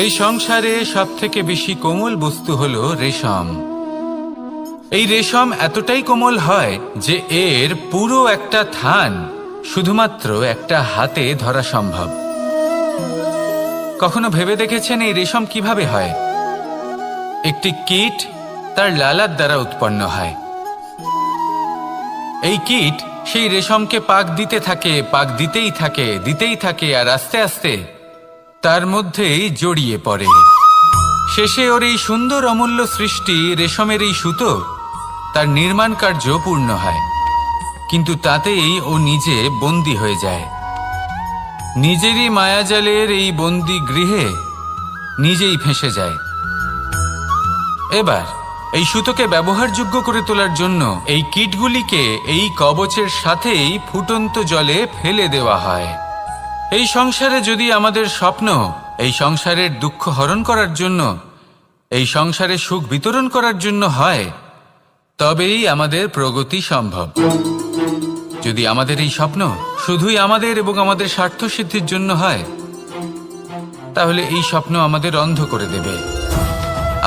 Speaker 1: এই সংসারে সব থেকে বেশি কোমল বস্তু হলো রেশম। এই রেশম এতটাই কোমল হয় যে এর পুরো একটা থান শুধুমাত্র একটা হাতে ধরা সম্ভব। কখনো ভেবে দেখেছেন এই রেশম কিভাবে হয়? একটি কীট তার লালার দ্বারা উৎপন্ন হয়। এই কীট সেই রেশমকে পাক দিতে থাকে, পাক দিতেই থাকে, আর আস্তে আস্তে তার মধ্যেই জড়িয়ে পড়ে। শেষে ওর এই সুন্দর অমূল্য সৃষ্টি রেশমের এই সুতো, তার নির্মাণ কার্য পূর্ণ হয়, কিন্তু তাতেই ও নিজে বন্দী হয়ে যায়। নিজেরই মায়াজালের এই বন্দী গৃহে নিজেই ফেঁসে যায়। এবার এই সুতোকে ব্যবহারযোগ্য করে তোলার জন্য এই কীটগুলিকে এই কবচের সাথেই ফুটন্ত জলে ফেলে দেওয়া হয়। এই সংসারে যদি আমাদের স্বপ্ন এই সংসারের দুঃখ হরণ করার জন্য, এই সংসারে সুখ বিতরণ করার জন্য হয়, তবেই আমাদের প্রগতি সম্ভব। যদি আমাদের এই স্বপ্ন শুধুই আমাদের এবং আমাদের স্বার্থ সিদ্ধির জন্য হয়, তাহলে এই স্বপ্ন আমাদের অন্ধ করে দেবে,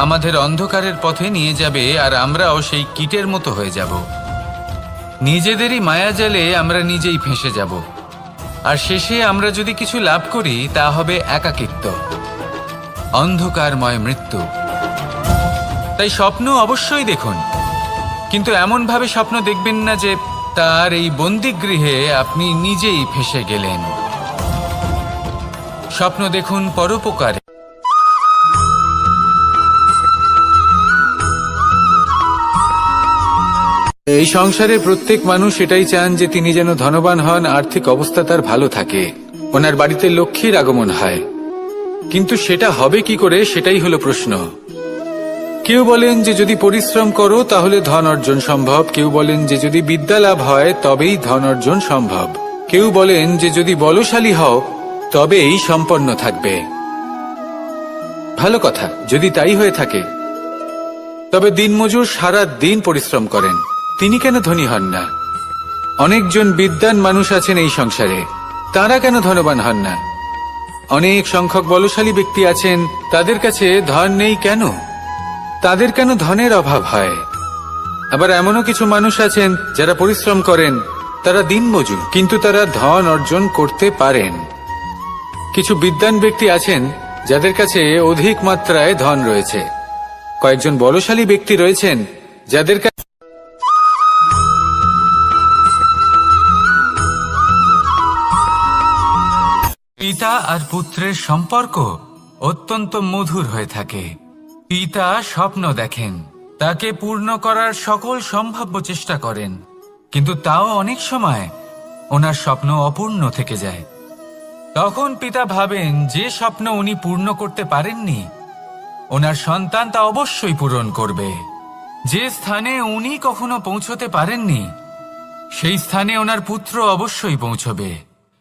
Speaker 1: আমাদের অন্ধকারের পথে নিয়ে যাবে, আর আমরাও সেই কীটের মতো হয়ে যাব। নিজেদেরই মায়াজালে আমরা নিজেই ফেঁসে যাব, আর শেষে আমরা যদি কিছু লাভ করি তা হবে একাকিত্ব, অন্ধকারময় মৃত্যু। তাই স্বপ্ন অবশ্যই দেখুন, কিন্তু এমনভাবে স্বপ্ন দেখবেন না যে তার এই বন্দিগৃহে আপনি নিজেই ফেঁসে গেলেন। স্বপ্ন দেখুন পরোপকারে। এই সংসারে প্রত্যেক মানুষ এটাই চান যে তিনি যেন ধনবান হন, আর্থিক অবস্থা তার ভালো থাকে, ওনার বাড়িতে লক্ষ্মীর আগমন হয়। কিন্তু সেটা হবে কি করে, সেটাই হলো প্রশ্ন। কেউ বলেন যে যদি পরিশ্রম করো তাহলে ধন অর্জন সম্ভব, কেউ বলেন যে যদি বিদ্যা লাভ হয় তবেই ধন অর্জন সম্ভব, কেউ বলেন যে যদি বলশালী হও তবেই সম্পন্ন থাকবে। ভালো কথা, যদি তাই হয়ে থাকে, তবে দিনমজুর সারা দিন পরিশ্রম করেন, তিনি কেন ধনী হন না? অনেকজন বিদ্বান মানুষ আছেন এই সংসারে, তারা কেন ধনবান হন না? অনেক সংখ্যক বলশালী ব্যক্তি আছেন, তাদের কাছে ধন নেই কেন? তাদের কেন ধনের অভাব হয়? আবার এমনও কিছু মানুষ আছেন যারা পরিশ্রম করেন, তারা দিনমজুর, কিন্তু তারা ধন অর্জন করতে পারেন। কিছু বিদ্বান ব্যক্তি আছেন যাদের কাছে অধিক মাত্রায় ধন রয়েছে, কয়েকজন বলশালী ব্যক্তি রয়েছেন যাদের কাছে পিতা আর পুত্রের সম্পর্ক অত্যন্ত মধুর হয়ে থাকে। পিতা স্বপ্ন দেখেন, তাকে পূর্ণ করার সকল সম্ভাব্য চেষ্টা করেন, কিন্তু তাও অনেক সময় ওনার স্বপ্ন অপূর্ণ থেকে যায়। তখন পিতা ভাবেন যে স্বপ্ন উনি পূর্ণ করতে পারেননি, ওনার সন্তান তা অবশ্যই পূরণ করবে। যে স্থানে উনি কখনো পৌঁছতে পারেননি, সেই স্থানে ওনার পুত্র অবশ্যই পৌঁছবে।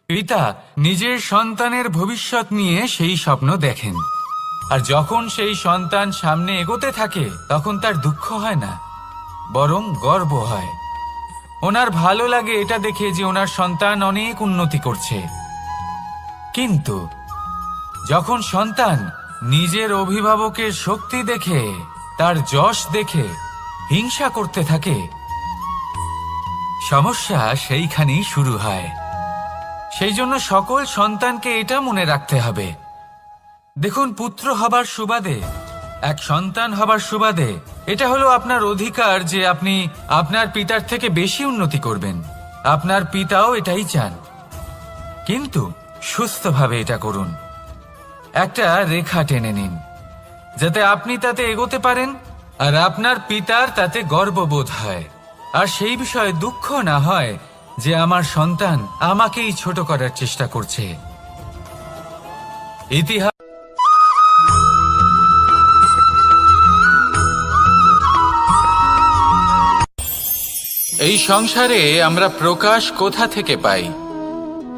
Speaker 1: পিতা নিজের সন্তানের ভবিষ্যৎ নিয়ে সেই স্বপ্ন দেখেন, আর যখন সেই সন্তান সামনে এগোতে থাকে তখন তার দুঃখ হয় না, বরং গর্ব হয়। ওনার ভালো লাগে এটা দেখে যে ওনার সন্তান অনেক উন্নতি করছে। কিন্তু যখন সন্তান নিজের অভিভাবকের শক্তি দেখে, তার যশ দেখে হিংসা করতে থাকে, সমস্যা সেইখানেই শুরু হয়। সেই জন্য সকল সন্তানকে এটা মনে রাখতে হবে, দেখুন, পুত্র হবার সুবাদে, এক সন্তান হবার সুবাদে এটা হলো আপনার অধিকার যে আপনি আপনার পিতার থেকে বেশি উন্নতি করবেন। আপনার পিতাও এটাই চান, কিন্তু সুস্থভাবে এটা করুন। একটা রেখা টেনে নিন যাতে আপনি তাতে এগোতে পারেন, আর আপনার পিতার তাতে গর্ববোধ হয়, আর সেই বিষয়ে দুঃখ না হয় যে আমার সন্তান আমাকেই ছোট করার চেষ্টা করছে। ইতিহাস এই সংসারে আমরা প্রকাশ কোথা থেকে পাই?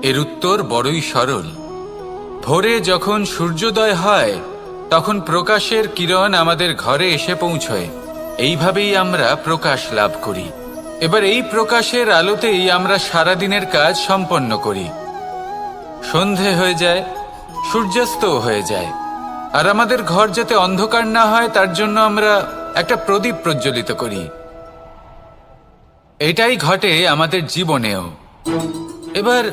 Speaker 1: এর উত্তর বড়ই সরল। ভোরে যখন সূর্যোদয় হয় তখন প্রকাশের কিরণ আমাদের ঘরে এসে পৌঁছয়, এইভাবেই আমরা প্রকাশ লাভ করি। এবার এই প্রকাশের আলোতেই আমরা সারাদিনের কাজ সম্পন্ন করি। সন্ধে হয়ে যায়, সূর্যাস্তও হয়ে যায়, আর আমাদের ঘর যাতে অন্ধকার না হয় তার জন্য আমরা একটা প্রদীপ প্রজ্বলিত করি। এটাই ঘটে আমাদের জীবনেও। এবার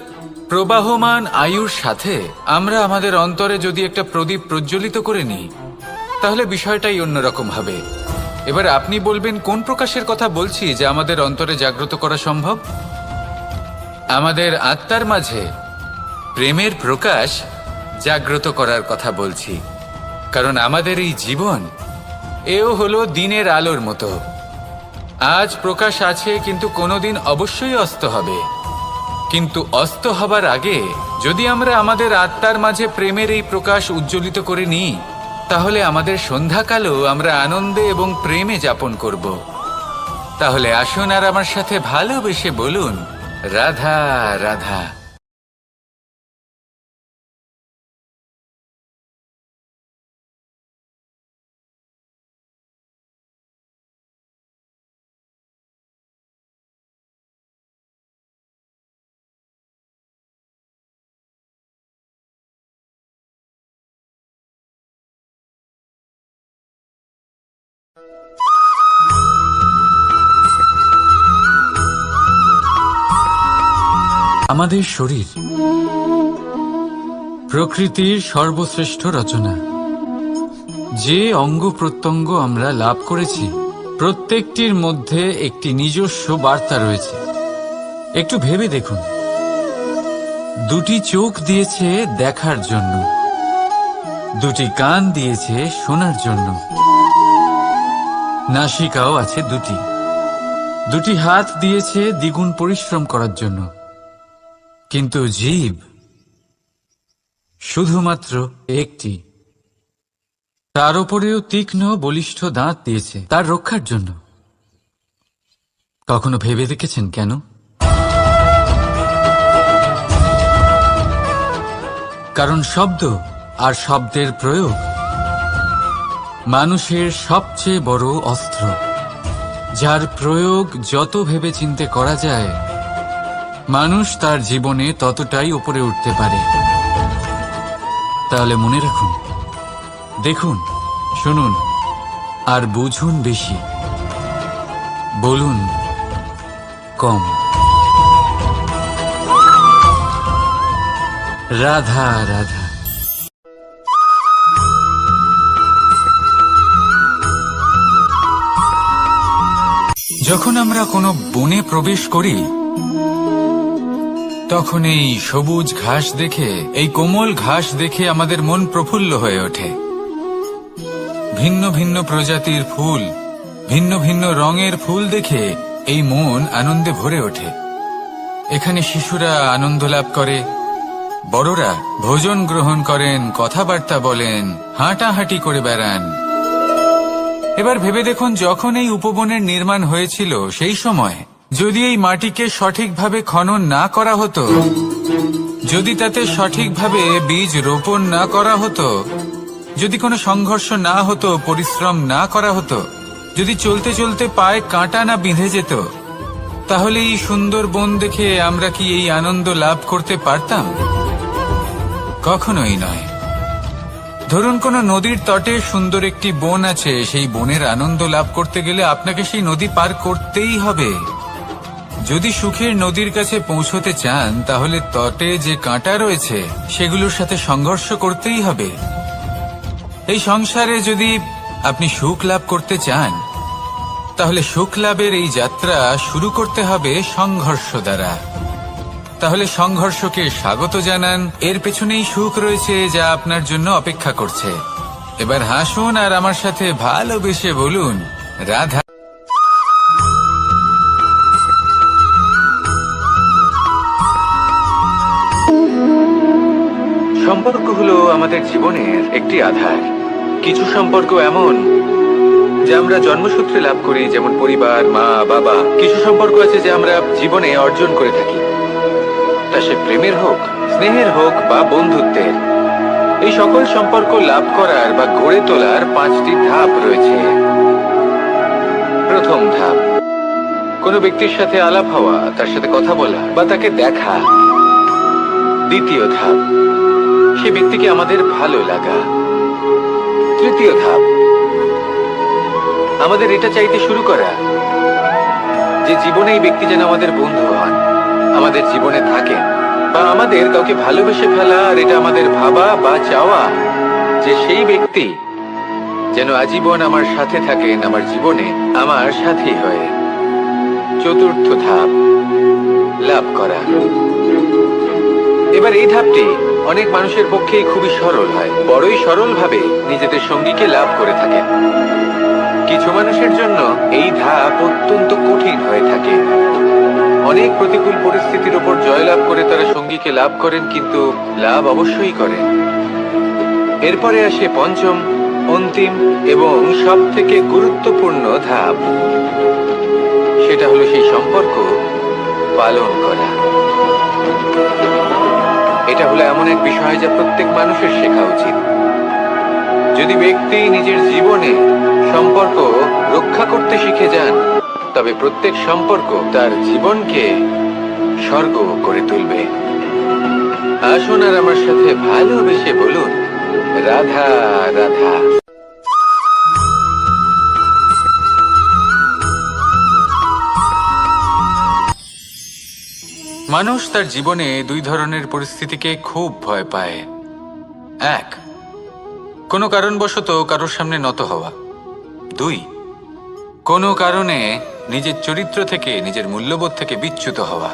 Speaker 1: প্রবাহমান আয়ুর সাথে আমরা আমাদের অন্তরে যদি একটা প্রদীপ প্রজ্বলিত করে নিই, তাহলে বিষয়টাই অন্যরকম হবে। এবার আপনি বলবেন কোন প্রকাশের কথা বলছি যা আমাদের অন্তরে জাগ্রত করা সম্ভব? আমাদের আত্মার মাঝে প্রেমের প্রকাশ জাগ্রত করার কথা বলছি, কারণ আমাদের এই জীবন এও হলো দিনের আলোর মতো। আজ প্রকাশ আছে, কিন্তু কোনোদিন অবশ্যই অস্ত হবে। কিন্তু অস্ত হবার আগে যদি আমরা আমাদের আত্মার মাঝে প্রেমের এই প্রকাশ উজ্জ্বলিত করে নিই, তাহলে আমাদের সন্ধ্যাকালও আমরা আনন্দে এবং প্রেমে যাপন করব। তাহলে আসুন আর আমার সাথে ভালোবেসে বলুন, রাধা রাধা। আমাদের শরীর প্রকৃতির সর্বশ্রেষ্ঠ রচনা। যে অঙ্গ প্রত্যঙ্গ আমরা লাভ করেছি প্রত্যেকটির মধ্যে একটি নিজস্ব বার্তা রয়েছে। একটু ভেবে দেখুন, দুটি চোখ দিয়েছে দেখার জন্য, দুটি কান দিয়েছে শোনার জন্য, নাসিকাও আছে দুটি, দুটি হাত দিয়েছে দ্বিগুণ পরিশ্রম করার জন্য। কিন্তু জীব শুধুমাত্র একটি। তার উপরেও তীক্ষ্ণ বলিষ্ঠ দাঁত দিয়েছে তার রক্ষার জন্য। কখনো ভেবে দেখেছেন কেন? কারণ শব্দ আর শব্দের প্রয়োগ মানুষের সবচেয়ে বড় অস্ত্র, যার প্রয়োগ যত ভেবে চিন্তে করা যায় মানুষ তার জীবনে ততটাই উপরে উঠতে পারে। তাহলে মনে রাখুন, দেখুন, শুনুন আর বুঝুন বেশি, বলুন কম। রাধা রাধা। যখন আমরা কোনো বনে প্রবেশ করি তখন এই সবুজ ঘাস দেখে, এই কোমল ঘাস দেখে আমাদের মন প্রফুল্ল হয়ে ওঠে। ভিন্ন ভিন্ন প্রজাতির ফুল, ভিন্ন ভিন্ন রঙের ফুল দেখে এই মন আনন্দে ভরে ওঠে। এখানে শিশুরা আনন্দ লাভ করে, বড়রা ভোজন গ্রহণ করেন, কথাবার্তা বলেন, হাঁটাহাঁটি করে বেড়ান। এবার ভেবে দেখুন, যখন এই উপবনের নির্মাণ হয়েছিল সেই সময় যদি এই মাটিকে সঠিকভাবে খনন না করা হতো, যদি তাতে সঠিকভাবে বীজ রোপণ না করা হতো, যদি কোনো সংঘর্ষ না হতো, পরিশ্রম না করা হতো, যদি চলতে চলতে পায়ে কাঁটা না বিঁধে যেত, তাহলে এই সুন্দর বন দেখে আমরা কি এই আনন্দ লাভ করতে পারতাম? কখনোই নয়। ধরুন কোনো নদীর তটে সুন্দর একটি বন আছে, সেই বনের আনন্দ লাভ করতে গেলে আপনাকে সেই নদী পার করতেই হবে। যদি সুখের নদীর কাছে পৌঁছতে চান তাহলে তটে যে কাঁটা রয়েছে সেগুলোর সাথে সংঘর্ষ করতেই হবে। এই সংসারে যদি আপনি সুখ লাভ করতে চান তাহলে সুখ লাভের এই যাত্রা শুরু করতে হবে সংঘর্ষ দ্বারা। তাহলে সংঘর্ষকে স্বাগত জানান, এর পেছনেই সুখ রয়েছে যা আপনার জন্য অপেক্ষা করছে। এবার হাসুন আর আমার সাথে ভালোবেসে বলুন, রাধা। সম্পর্ক হলো আমাদের জীবনের একটি আধার। কিছু সম্পর্ক এমন যা আমরা জন্মসূত্রে লাভ করি, যেমন পরিবার, মা, বাবা। কিছু সম্পর্ক আছে যা আমরা জীবনে অর্জন করে থাকি, তা সে প্রেমের হোক, স্নেহের হোক বা বন্ধুত্বের। এই সকল সম্পর্ক লাভ করার বা গড়ে তোলার 5টি ধাপ রয়েছে। প্রথম ধাপ, কোনো ব্যক্তির সাথে আলাপ হওয়া, তার সাথে কথা বলা বা তাকে দেখা। দ্বিতীয় ধাপ, সে ব্যক্তিকে আমাদের ভালো লাগা। তৃতীয় ধাপ, আমাদের এটা চাইতে শুরু করা যে জীবনে এই ব্যক্তি যেন আমাদের বন্ধু হন, আমাদের জীবনে থাকেন, বা আমাদের কাউকে ভালোবেসে ফেলা আর এটা আমাদের ভাবা বা চাওয়া যে সেই ব্যক্তি যেন আজীবন আমার সাথে থাকেন, আমার জীবনে আমার সাথী হয়ে। চতুর্থ ধাপ, লাভ করা। এবার এই ধাপটি অনেক মানুষের পক্ষেই খুবই সরল হয়, বড়ই সরলভাবে নিজেদের সঙ্গীকে লাভ করে থাকেন। কিছু মানুষের জন্য এই ধাপ অত্যন্ত কঠিন হয়ে থাকে। অনেক প্রতিকূল পরিস্থিতির উপর জয়লাভ করে তারা সঙ্গীকে লাভ করেন, কিন্তু লাভ অবশ্যই করেন। এরপরে আসে পঞ্চম অন্তিম এবং সব থেকে গুরুত্বপূর্ণ ধাপ, সেটা হলো সেই সম্পর্ক পালন করা। এটা হলো এমন এক বিষয় যা প্রত্যেক মানুষের শেখা উচিত। যদি ব্যক্তি নিজের জীবনে সম্পর্ক রক্ষা করতে শিখে যান, তবে প্রত্যেক সম্পর্ক তার জীবনকে স্বর্গ করে তুলবে। আসুন আর আমার সাথে ভালোবেসে বলুন, রাধা রাধা। মানুষ তার জীবনে দুই ধরনের পরিস্থিতিকে খুব ভয় পায়। এক, কোনো কারণবশত কারোর সামনে নত হওয়া। দুই, কোনো কারণে নিজের চরিত্র থেকে, নিজের মূল্যবোধ থেকে বিচ্যুত হওয়া।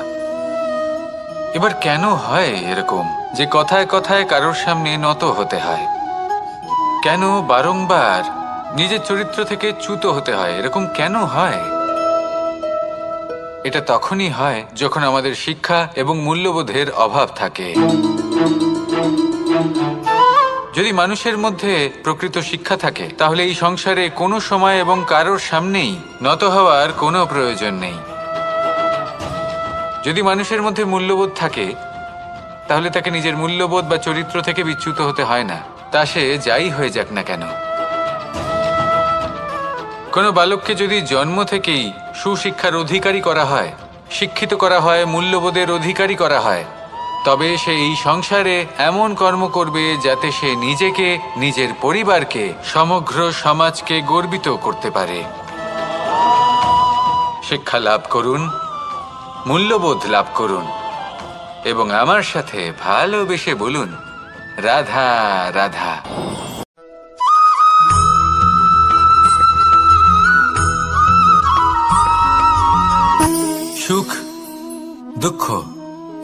Speaker 1: এবার কেন হয় এরকম যে কথায় কথায় কারোর সামনে নত হতে হয়? কেন বারংবার নিজের চরিত্র থেকে চ্যুত হতে হয়? এরকম কেন হয়? এটা তখনই হয় যখন আমাদের শিক্ষা এবং মূল্যবোধের অভাব থাকে। যদি মানুষের মধ্যে প্রকৃত শিক্ষা থাকে, তাহলে এই সংসারে কোনো সময় এবং কারোর সামনেই নত হওয়ার কোনো প্রয়োজন নেই। যদি মানুষের মধ্যে মূল্যবোধ থাকে, তাহলে তাকে নিজের মূল্যবোধ বা চরিত্র থেকে বিচ্যুত হতে হয় না, তা সে যাই হয়ে যাক না কেন। কোনো বালককে যদি জন্ম থেকেই সুশিক্ষার অধিকারী করা হয়, শিক্ষিত করা হয়, মূল্যবোধের অধিকারী করা হয়, তবে সে এই সংসারে এমন কর্ম করবে যাতে সে নিজেকে, নিজের পরিবারকে, সমগ্র সমাজকে গর্বিত করতে পারে। শিক্ষা লাভ করুন, মূল্যবোধ লাভ করুন এবং আমার সাথে ভালোবেসে বলুন, রাধা রাধা। সুখ, দুঃখ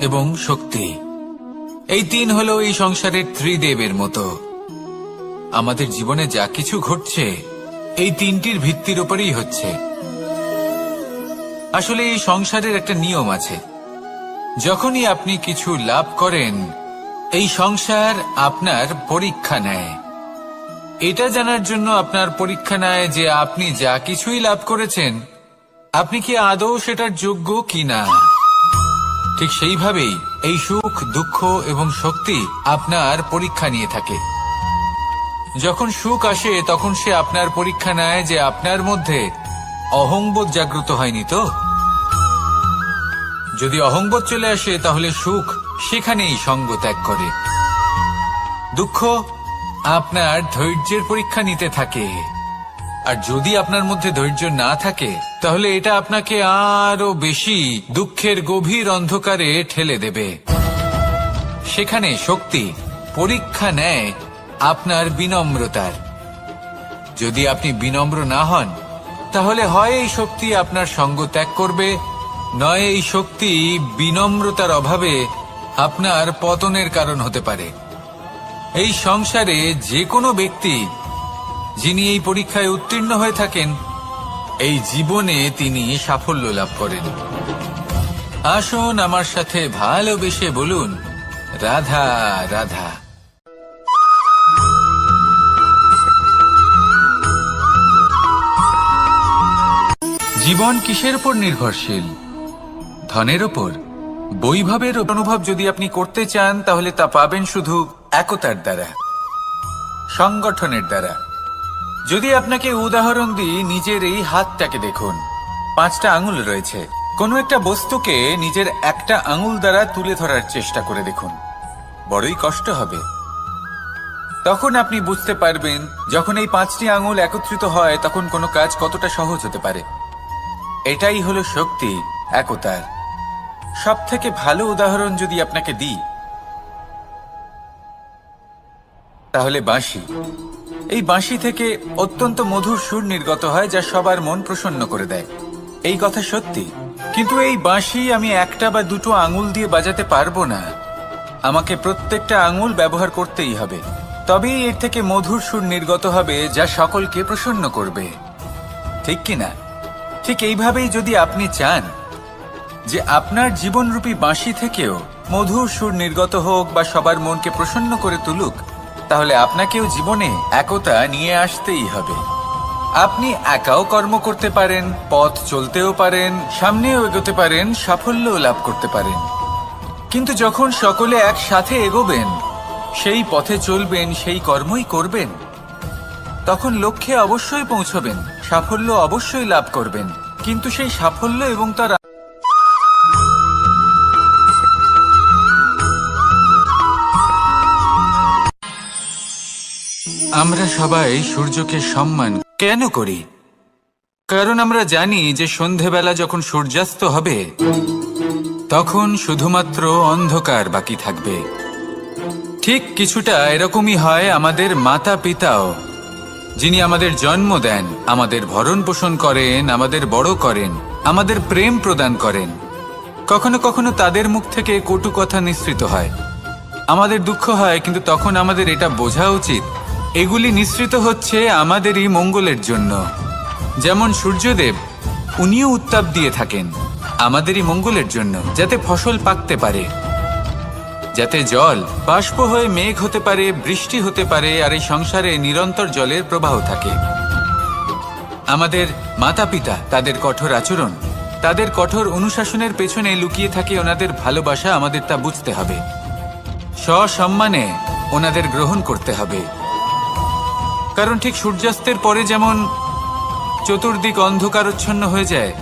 Speaker 1: এবং শক্তি, এই তিন হলো এই সংসারের ত্রিদেবের মতো। আমাদের জীবনে যা কিছু ঘটছে এই তিনটির ভিত্তির উপরেই হচ্ছে। আসলে এই সংসারের একটা নিয়ম আছে, যখনই আপনি কিছু লাভ করেন, এই সংসার আপনার পরীক্ষা নেয়। এটা জানার জন্য আপনার পরীক্ষা নেয় যে আপনি যা কিছুই লাভ করেছেন, আপনি কি আদৌ সেটার যোগ্য কিনা। ঠিক সেইভাবেই এই সুখ, দুঃখ এবং শক্তি আপনার পরীক্ষা নিয়ে থাকে। যখন সুখ আসে তখন সে আপনার পরীক্ষা নেয় যে আপনার মধ্যে অহংবোধ জাগ্রত হয়নি তো। যদি অহংবোধ চলে আসে তাহলে সুখ সেখানেই সঙ্গ ত্যাগ করে। দুঃখ আপনার ধৈর্যের পরীক্ষা নিতে থাকে, আর যদি আপনার মধ্যে ধৈর্য না থাকে তাহলে এটা আপনাকে আরো বেশি দুঃখের গভীর অন্ধকারে ঠেলে দেবে। সেখানে শক্তি পরীক্ষা নেয় আপনার বিনম্রতার। যদি আপনি বিনম্র না হন, তাহলে হয় এই শক্তি আপনার সঙ্গ ত্যাগ করবে, নয় এই শক্তি বিনম্রতার অভাবে আপনার পতনের কারণ হতে পারে। এই সংসারে যে কোনো ব্যক্তি যিনি এই পরীক্ষায় উত্তীর্ণ হয়ে থাকেন, এই জীবনে তিনি সাফল্য লাভ করেন। আসুন আমার সাথে ভালোবেসে বলুন, রাধা রাধা। জীবন কিসের উপর নির্ভরশীল? ধনের ওপর, বৈভবের অনুভব যদি আপনি করতে চান তাহলে তা পাবেন শুধু একতার দ্বারা, সংগঠনের দ্বারা। যদি আপনাকে উদাহরণ দিই, নিজের এই হাতটাকে দেখুন, 5টা আঙুল রয়েছে। কোনো একটা বস্তুকে নিজের একটা আঙুল দ্বারা তুলে ধরার চেষ্টা করে দেখুন, বড়ই কষ্ট হবে। তখন আপনি বুঝতে পারবেন যখন এই 5টি আঙুল একত্রিত হয় তখন কোনো কাজ কতটা সহজ হতে পারে। এটাই হলো শক্তি, একতার। সব থেকে ভালো উদাহরণ যদি আপনাকে দিই, তাহলে বাঁশি। এই বাঁশি থেকে অত্যন্ত মধুর সুর নির্গত হয় যা সবার মন প্রসন্ন করে দেয়। এই কথা সত্যি, কিন্তু এই বাঁশি আমি একটা বা দুটো আঙুল দিয়ে বাজাতে পারবো না। আমাকে প্রত্যেকটা আঙুল ব্যবহার করতেই হবে, তবেই এর থেকে মধুর সুর নির্গত হবে যা সকলকে প্রসন্ন করবে, ঠিক কিনা? ঠিক এইভাবেই যদি আপনি চান যে আপনার জীবনরূপী বাঁশি থেকেও মধুর সুর নির্গত হোক বা সবার মনকে প্রসন্ন করে তুলুক, তাহলে আপনাকেও জীবনে একতা নিয়ে আসতেই হবে। আপনি একাও কর্ম করতে পারেন, পথ চলতেও পারেন, সামনেও এগোতে পারেন, সাফল্যও লাভ করতে পারেন। কিন্তু যখন সকলে একসাথে এগোবেন, সেই পথে চলবেন, সেই কর্মই করবেন, তখন লক্ষ্যে অবশ্যই পৌঁছবেন, সাফল্য অবশ্যই লাভ করবেন। কিন্তু সেই সাফল্য এবং তার আমরা সবাই সূর্যকে সম্মান কেন করি? কারণ আমরা জানি যে সন্ধেবেলা যখন সূর্যাস্ত হবে তখন শুধুমাত্র অন্ধকার বাকি থাকবে। ঠিক কিছুটা এরকমই হয় আমাদের মাতা পিতাও, যিনি আমাদের জন্ম দেন, আমাদের ভরণ পোষণ করেন, আমাদের বড় করেন, আমাদের প্রেম প্রদান করেন। কখনো কখনো তাদের মুখ থেকে কটু কথা নিঃসৃত হয়, আমাদের দুঃখ হয়, কিন্তু তখন আমাদের এটা বোঝা উচিত এগুলি নিঃসৃত হচ্ছে আমাদেরই মঙ্গলের জন্য। যেমন সূর্যদেব, উনিও উত্তাপ দিয়ে থাকেন আমাদেরই মঙ্গলের জন্য, যাতে ফসল পাকতে পারে, যাতে জল বাষ্প হয়ে মেঘ হতে পারে, বৃষ্টি হতে পারে, আর এই সংসারে নিরন্তর জলের প্রবাহ থাকে। আমাদের মাতা পিতা, তাদের কঠোর আচরণ, তাদের কঠোর অনুশাসনের পেছনে লুকিয়ে থাকে ওনাদের ভালোবাসা। আমাদের তা বুঝতে হবে, সসম্মানে ওনাদের গ্রহণ করতে হবে। কারণ ঠিক সূর্যাস্তের পরে যেমন চতুর্দিক অন্ধকারচ্ছন্ন হয়ে যায়,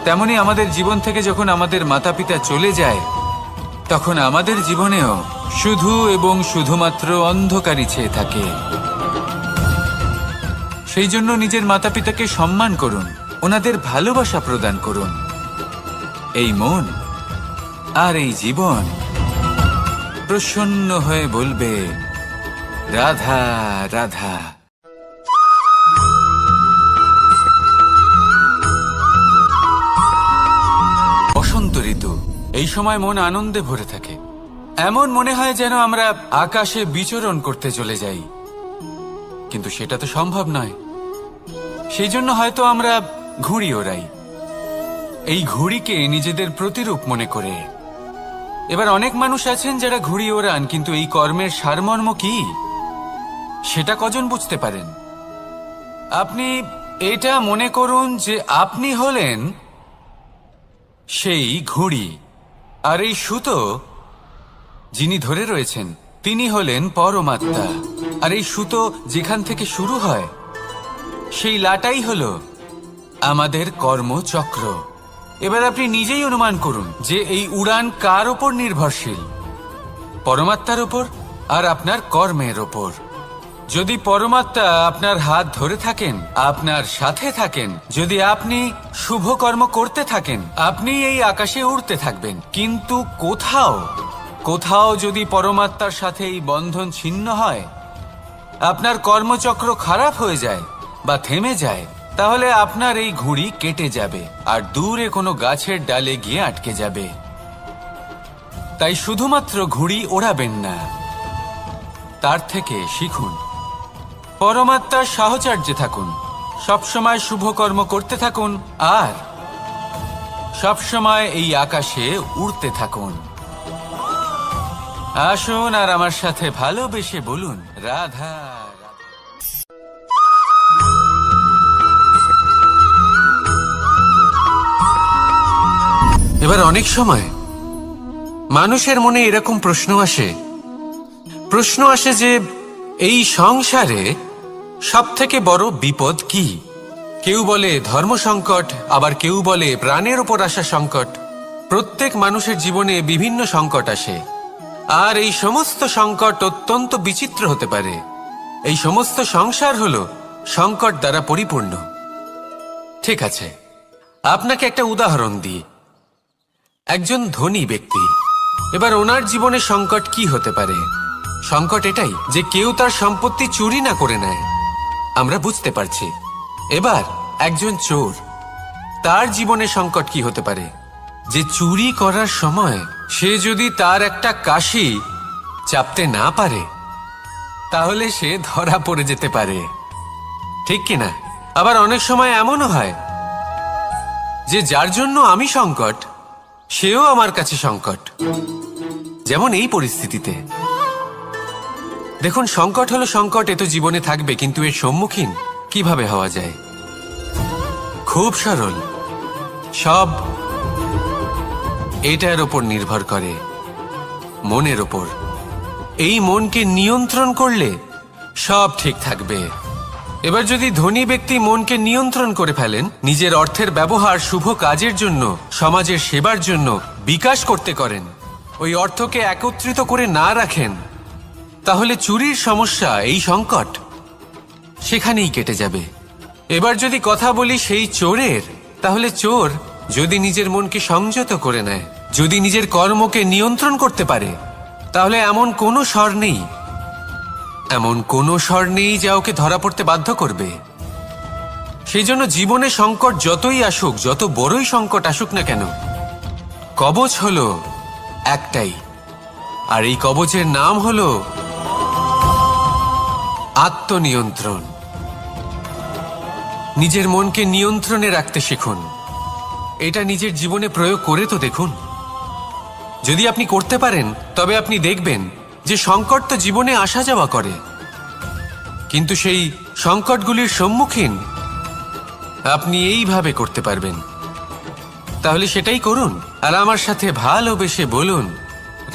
Speaker 1: তেমনি আমাদের জীবন থেকে যখন আমাদের মাতা পিতা চলে যায়, তখন আমাদের জীবনেও শুধু এবং শুধুমাত্র অন্ধকারই ছেয়ে থাকে। সেই জন্য নিজের মাতা পিতাকে সম্মান করুন, ওনাদের ভালোবাসা প্রদান করুন। এই মন আর এই জীবন প্রসন্ন হয়ে বলবে, রাধা রাধা। বসন্ত ঋতু, এই সময় মন আনন্দে ভরে থাকে। এমন মনে হয় যেন আমরা আকাশে বিচরণ করতে চলে যাই, কিন্তু সেটা তো সম্ভব নয়। সেই জন্য হয়তো আমরা ঘুড়ি ওড়াই, এই ঘুড়িকে নিজেদের প্রতিরূপ মনে করে। এবার অনেক মানুষ আছেন যারা ঘুড়ি ওড়ান, কিন্তু এই কর্মের সারমর্ম কি সেটা কজন বুঝতে পারেন? আপনি এটা মনে করুন যে আপনি হলেন সেই ঘুড়ি, আর এই সুতো যিনি ধরে রয়েছেন তিনি হলেন পরমাত্মা। আর এই সুতো যেখান থেকে শুরু হয় সেই লাটাই হলো আমাদের কর্মচক্র। এবার আপনি নিজেই অনুমান করুন যে এই উড়ান কার ওপর নির্ভরশীল? পরমাত্মার ওপর আর আপনার কর্মের ওপর। যদি পরমাত্মা আপনার হাত ধরে থাকেন, আপনার সাথে থাকেন, যদি আপনি শুভ কর্ম করতে থাকেন, আপনি এই আকাশে উড়তে থাকবেন। কিন্তু কোথাও কোথাও যদি পরমাত্মার সাথে এই বন্ধন ছিন্ন হয়, আপনার কর্মচক্র খারাপ হয়ে যায় বা থেমে যায়, তাহলে আপনার এই ঘুড়ি কেটে যাবে আর দূরে কোনো গাছের ডালে গিয়ে আটকে যাবে। তাই শুধুমাত্র ঘুড়ি ওড়াবেন না, তার থেকে শিখুন, পরমাত্মার সাহচর্যে থাকুন, সবসময় শুভ কর্ম করতে থাকুন, আর সবসময় এই আকাশে উড়তে থাকুন। আসুন আর আমার সাথে ভালোবেসে বলুন, রাধা। এবার অনেক সময় মানুষের মনে এরকম প্রশ্ন আসে যে এই সংসারে সবথেকে বড় বিপদ কি? কেউ বলে ধর্ম সংকট, আবার কেউ বলে প্রাণের ওপর আসা সংকট। প্রত্যেক মানুষের জীবনে বিভিন্ন সংকট আসে, আর এই সমস্ত সংকট অত্যন্ত বিচিত্র হতে পারে। এই সমস্ত সংসার হলো সংকট দ্বারা পরিপূর্ণ। ঠিক আছে, আপনাকে একটা উদাহরণ দিই। একজন ধনী ব্যক্তি, এবার ওনার জীবনে সংকট কি হতে পারে? সংকট এটাই যে কেউ তার সম্পত্তি চুরি না করে নেয়, আমরা বুঝতে পারছি। এবার একজন চোর, তার জীবনে সংকট কি হতে পারে? যে চুরি করার সময় সে যদি তার একটা কাশি চাপতে না পারে, তাহলে সে ধরা পড়ে যেতে পারে, ঠিক কিনা? আবার অনেক সময় এমনও হয় যে যার জন্য আমি সংকট, সেও আমার কাছে সংকট। যেমন এই পরিস্থিতিতে
Speaker 2: দেখুন, সংকট হলো সংকট, এ তো জীবনে থাকবে, কিন্তু এর সম্মুখীন কিভাবে হওয়া যায়? খুব সরল। সব এটার ওপর নির্ভর করে, মনের ওপর। এই মনকে নিয়ন্ত্রণ করলে সব ঠিক থাকবে। এবার যদি ধনী ব্যক্তি মনকে নিয়ন্ত্রণ করে ফেলেন, নিজের অর্থের ব্যবহার শুভ কাজের জন্য, সমাজের সেবার জন্য বিকাশ করতে করেন, ওই অর্থকে একত্রিত করে না রাখেন, তাহলে চুরির সমস্যা, এই সংকট সেখানেই কেটে যাবে। এবার যদি কথা বলি সেই চোরের, তাহলে চোর যদি নিজের মনকে সংযত করে নেয়, যদি নিজের কর্মকে নিয়ন্ত্রণ করতে পারে, তাহলে এমন কোনো স্বর নেই, এমন কোনো স্বর নেই যা ওকে ধরা পড়তে বাধ্য করবে। সেই জন্য জীবনে সংকট যতই আসুক, যত বড়ই সংকট আসুক না কেন, কবচ হলো একটাই, আর এই কবচের নাম হলো আত্মনিয়ন্ত্রণ। নিজের মনকে নিয়ন্ত্রণে রাখতে শিখুন। এটা নিজের জীবনে প্রয়োগ করে তো দেখুন। যদি আপনি করতে পারেন, তবে আপনি দেখবেন যে সংকট তো জীবনে আসা যাওয়া করে, কিন্তু সেই সংকটগুলির সম্মুখীন আপনি এইভাবে করতে পারবেন। তাহলে সেটাই করুন, আর আমার সাথে ভালোবেসে বলুন,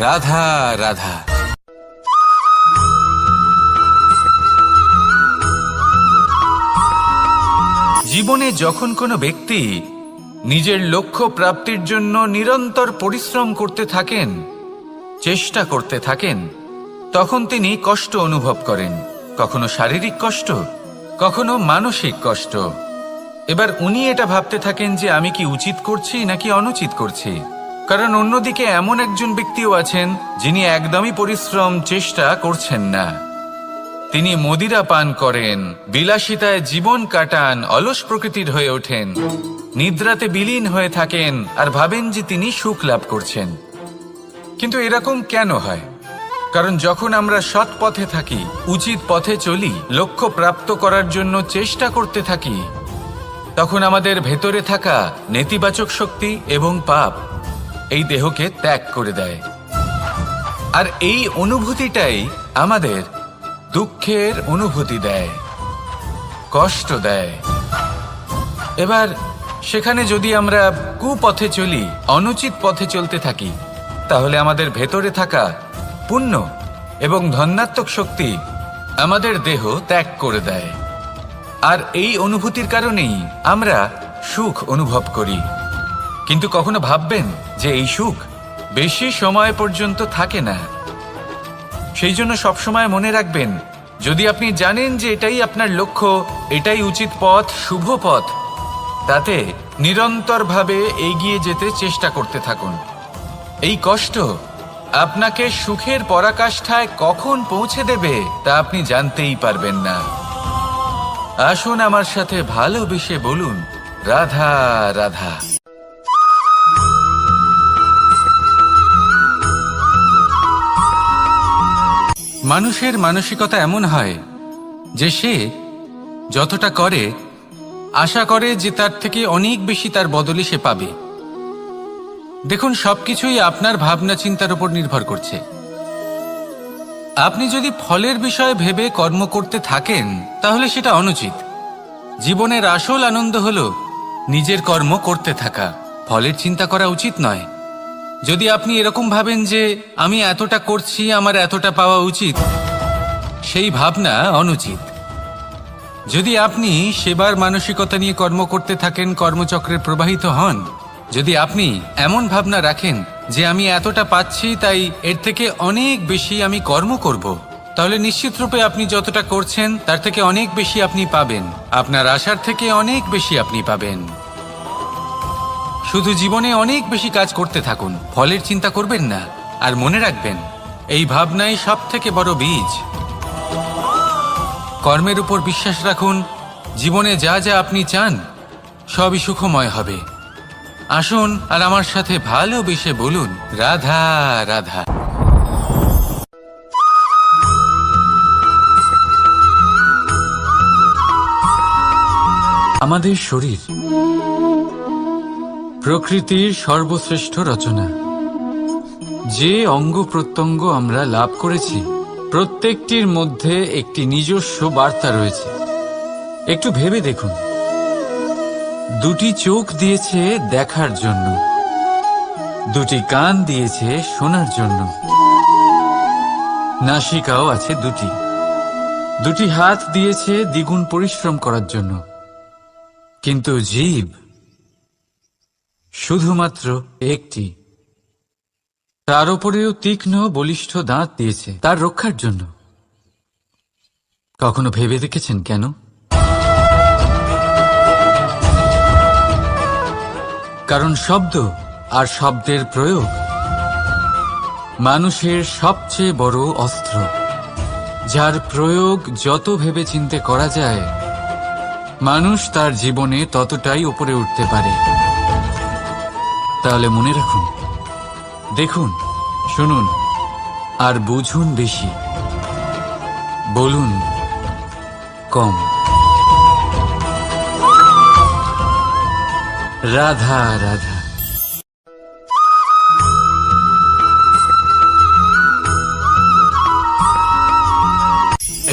Speaker 2: রাধা রাধা।
Speaker 1: জীবনে যখন কোনো ব্যক্তি নিজের লক্ষ্য প্রাপ্তির জন্য নিরন্তর পরিশ্রম করতে থাকেন, চেষ্টা করতে থাকেন, তখন তিনি কষ্ট অনুভব করেন, কখনো শারীরিক কষ্ট, কখনো মানসিক কষ্ট। এবার উনি এটা ভাবতে থাকেন যে আমি কি উচিত করছি নাকি অনুচিত করছি। কারণ অন্যদিকে এমন একজন ব্যক্তিও আছেন যিনি একদমই পরিশ্রম, চেষ্টা করছেন না। তিনি মদিরা পান করেন, বিলাসিতায় জীবন কাটান, অলস প্রকৃতির হয়ে ওঠেন, নিদ্রাতে বিলীন হয়ে থাকেন আর ভাবেন যে তিনি সুখ লাভ করছেন। কিন্তু এরকম কেন হয়? কারণ যখন আমরা সৎ পথে থাকি, উচিত পথে চলি, লক্ষ্য প্রাপ্ত করার জন্য চেষ্টা করতে থাকি, তখন আমাদের ভেতরে থাকা নেতিবাচক শক্তি এবং পাপ এই দেহকে ত্যাগ করে দেয়। আর এই অনুভূতিটাই আমাদের দুঃখের অনুভূতি দেয়, কষ্ট দেয়। এবার সেখানে যদি আমরা কুপথে চলি, অনুচিত পথে চলতে থাকি, তাহলে আমাদের ভেতরে থাকা পুণ্য এবং ধনাত্মক শক্তি আমাদের দেহ ত্যাগ করে দেয়। আর এই অনুভূতির কারণেই আমরা সুখ অনুভব করি। কিন্তু কখনো ভাববেন যে এই সুখ বেশি সময় পর্যন্ত থাকে না। সেই জন্য সবসময় মনে রাখবেন, যদি আপনি জানেন যে এটাই আপনার লক্ষ্য, এটাই উচিত পথ, শুভ পথ, তাতে নিরন্তরভাবে এগিয়ে যেতে চেষ্টা করতে থাকুন। এই কষ্ট আপনাকে সুখের পরাকাষ্ঠায় কখন পৌঁছে দেবে তা আপনি জানতেই পারবেন না। আসুন আমার সাথে ভালোবেসে বলুন, রাধা রাধা। মানুষের মানসিকতা এমন হয় যে সে যতটা করে আশা করে যে তার থেকে অনেক বেশি তার বদলে সে পাবে। দেখুন, সবকিছুই আপনার ভাবনা চিন্তার উপর নির্ভর করছে। আপনি যদি ফলের বিষয়ে ভেবে কর্ম করতে থাকেন, তাহলে সেটা অনুচিত। জীবনের আসল আনন্দ হলো নিজের কর্ম করতে থাকা, ফলের চিন্তা করা উচিত নয়। যদি আপনি এরকম ভাবেন যে আমি এতটা করছি, আমার এতটা পাওয়া উচিত, সেই ভাবনা অনুচিত। যদি আপনি সেবার মানসিকতা নিয়ে কর্ম করতে থাকেন, কর্মচক্রে প্রবাহিত হন, যদি আপনি এমন ভাবনা রাখেন যে আমি এতটা পাচ্ছি, তাই এর থেকে অনেক বেশি আমি কর্ম করব, তাহলে নিশ্চিতরূপে আপনি যতটা করছেন তার থেকে অনেক বেশি আপনি পাবেন, আপনার আশার থেকে অনেক বেশি আপনি পাবেন। শুধু জীবনে অনেক বেশি কাজ করতে থাকুন, ফলের চিন্তা করবেন না। আর মনে রাখবেন, এই ভাবনাই সব থেকে বড় বীজ। কর্মের উপর বিশ্বাস রাখুন, জীবনে যা যা আপনি চান সবই সুখময় হবে। আসুন আর আমার সাথে ভালোবেসে বলুন, রাধা রাধা। আমাদের শরীর প্রকৃতির সর্বশ্রেষ্ঠ রচনা। যে অঙ্গ প্রত্যঙ্গ আমরা লাভ করেছি প্রত্যেকটির মধ্যে একটি নিজস্ব বার্তা রয়েছে। একটু ভেবে দেখুন, দুটি চোখ দিয়েছে দেখার জন্য, দুটি কান দিয়েছে শোনার জন্য, নাসিকাও আছে দুটি, দুটি হাত দিয়েছে দ্বিগুণ পরিশ্রম করার জন্য, কিন্তু জিভ শুধুমাত্র একটি। তার উপরেও তীক্ষ্ণ বলিষ্ঠ দাঁত দিয়েছে তার রক্ষার জন্য। কখনো ভেবে দেখেছেন কেন? কারণ শব্দ আর শব্দের প্রয়োগ মানুষের সবচেয়ে বড় অস্ত্র, যার প্রয়োগ যত ভেবেচিন্তে করা যায় মানুষ তার জীবনে ততটাই উপরে উঠতে পারে। তাহলে মনে রাখুন, দেখুন, শুনুন আর বুঝুন বেশি, বলুন কম। রাধা রাধা।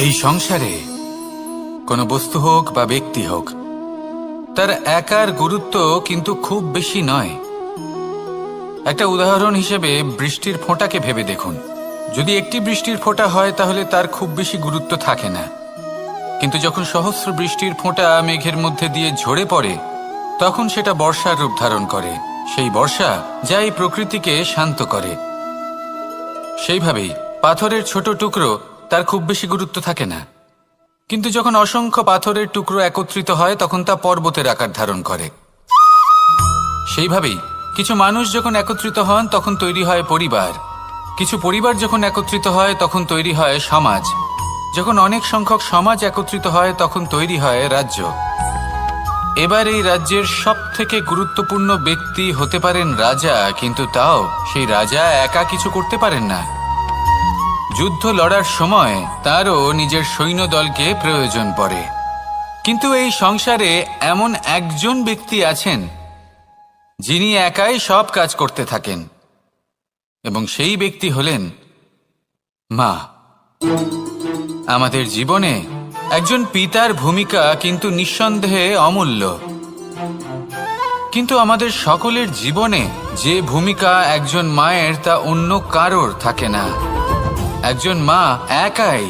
Speaker 1: এই সংসারে কোনো বস্তু হোক বা ব্যক্তি হোক, তার একার গুরুত্ব কিন্তু খুব বেশি নয়। একটা উদাহরণ হিসেবে বৃষ্টির ফোঁটাকে ভেবে দেখুন। যদি একটি বৃষ্টির ফোঁটা হয় তাহলে তার খুব বেশি গুরুত্ব থাকে না, কিন্তু যখন সহস্র বৃষ্টির ফোঁটা মেঘের মধ্যে দিয়ে ঝরে পড়ে তখন সেটা বর্ষার রূপ ধারণ করে। সেই বর্ষা যা এই প্রকৃতিকে শান্ত করে। সেইভাবেই পাথরের ছোট টুকরো, তার খুব বেশি গুরুত্ব থাকে না, কিন্তু যখন অসংখ্য পাথরের টুকরো একত্রিত হয় তখন তা পর্বতের আকার ধারণ করে। সেইভাবেই কিছু মানুষ যখন একত্রিত হন তখন তৈরি হয় পরিবার, কিছু পরিবার যখন একত্রিত হয় তখন তৈরি হয় সমাজ, যখন অনেক সংখ্যক সমাজ একত্রিত হয় তখন তৈরি হয় রাজ্য। এবার এই রাজ্যের সবথেকে গুরুত্বপূর্ণ ব্যক্তি হতে পারেন রাজা, কিন্তু তাও সেই রাজা একা কিছু করতে পারেন না। যুদ্ধ লড়ার সময় তারও নিজের সৈন্যদলকে প্রয়োজন পড়ে। কিন্তু এই সংসারে এমন একজন ব্যক্তি আছেন যিনি একাই সব কাজ করতে থাকেন, এবং সেই ব্যক্তি হলেন মা। আমাদের জীবনে একজন পিতার ভূমিকা কিন্তু নিঃসন্দেহে অমূল্য, কিন্তু আমাদের সকলের জীবনে যে ভূমিকা একজন মায়ের তা অন্য কারোর থাকে না। একজন মা একাই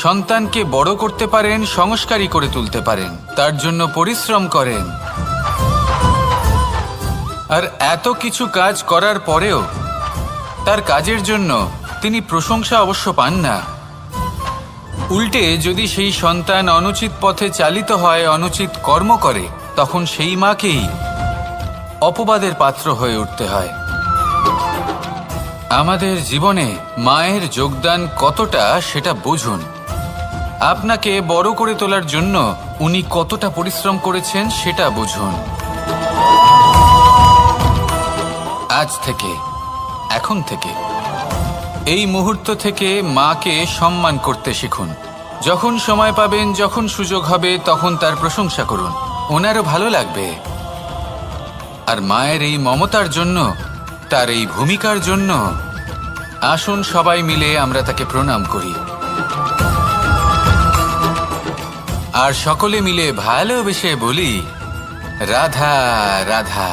Speaker 1: সন্তানকে বড় করতে পারেন, সংস্কারী করে তুলতে পারেন, তার জন্য পরিশ্রম করেন। আর এত কিছু কাজ করার পরেও তার কাজের জন্য তিনি প্রশংসা অবশ্য পান না। উল্টে যদি সেই সন্তান অনুচিত পথে চালিত হয়, অনুচিত কর্ম করে, তখন সেই মাকেই অপবাদের পাত্র হয়ে উঠতে হয়। আমাদের জীবনে মায়ের যোগদান কতটা সেটা বুঝুন। আপনাকে বড় করে তোলার জন্য উনি কতটা পরিশ্রম করেছেন সেটা বুঝুন। আজ থেকে, এখন থেকে, এই মুহূর্ত থেকে মাকে সম্মান করতে শিখুন। যখন সময় পাবেন, যখন সুযোগ হবে, তখন তার প্রশংসা করুন, ওনারও ভালো লাগবে। আর মায়ের এই মমতার জন্য, তার এই ভূমিকার জন্য আসুন সবাই মিলে আমরা তাকে প্রণাম করি, আর সকলে মিলে ভালোবেসে বলি রাধা রাধা।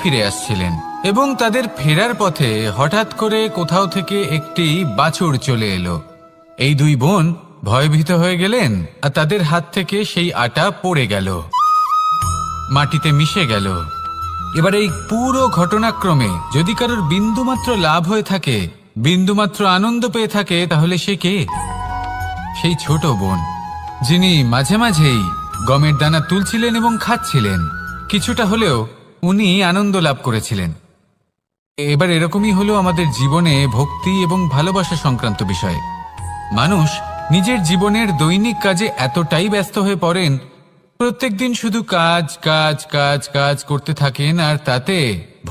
Speaker 1: ফিরে আসছিলেন এবং তাদের ফেরার পথে হঠাৎ করে কোথাও থেকে একটি বাছুর চলে এলো। এই দুই বোন ভয়ভীত হয়ে গেলেন, আর তাদের হাত থেকে সেই আটা পড়ে গেল, মাটিতে মিশে গেল। এবার এই পুরো ঘটনাক্রমে যদি কারোর বিন্দুমাত্র লাভ হয়ে থাকে, বিন্দুমাত্র আনন্দ পেয়ে থাকে, তাহলে সে কে? সেই ছোট বোন, যিনি মাঝে মাঝেই গমের দানা তুলছিলেন এবং খাচ্ছিলেন। কিছুটা হলেও উনি আনন্দ লাভ করেছিলেন। এবার এরকমই হলো আমাদের জীবনে ভক্তি এবং ভালোবাসা সংক্রান্ত বিষয়ে। মানুষ নিজের জীবনের দৈনিক কাজে এতটাই ব্যস্ত হয়ে পড়েন, প্রত্যেকদিন শুধু কাজ কাজ কাজ কাজ করতে থাকেন, আর তাতে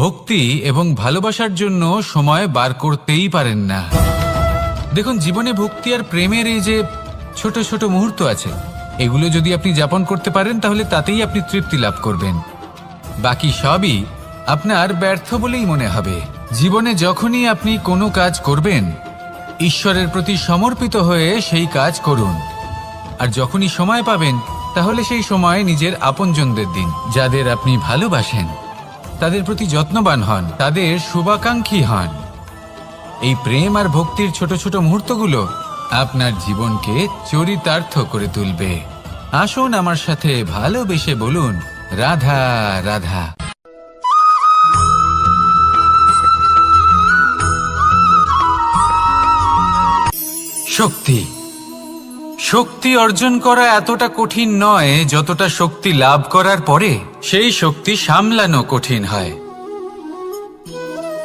Speaker 1: ভক্তি এবং ভালোবাসার জন্য সময় বার করতেই পারেন না। দেখুন, জীবনে ভক্তি আর প্রেমের এই যে ছোট ছোট মুহূর্ত আছে, এগুলো যদি আপনি যাপন করতে পারেন তাহলে তাতেই আপনি তৃপ্তি লাভ করবেন। বাকি সবই আপনার ব্যর্থ বলেই মনে হবে। জীবনে যখনই আপনি কোনো কাজ করবেন, ঈশ্বরের প্রতি সমর্পিত হয়ে সেই কাজ করুন। আর যখনই সময় পাবেন, তাহলে সেই সময় নিজের আপনজনদের দিন। যাদের আপনি ভালোবাসেন তাদের প্রতি যত্নবান হন, তাদের শুভাকাঙ্ক্ষী হন। এই প্রেম আর ভক্তির ছোট ছোট মুহূর্তগুলো আপনার জীবনকে চরিতার্থ করে তুলবে। আসুন আমার সাথে ভালোবেসে বলুন, রাধা রাধা। শক্তি শক্তি অর্জন করা এতটা কঠিন নয় যতটা শক্তি লাভ করার পরে সেই শক্তি সামলানো কঠিন হয়।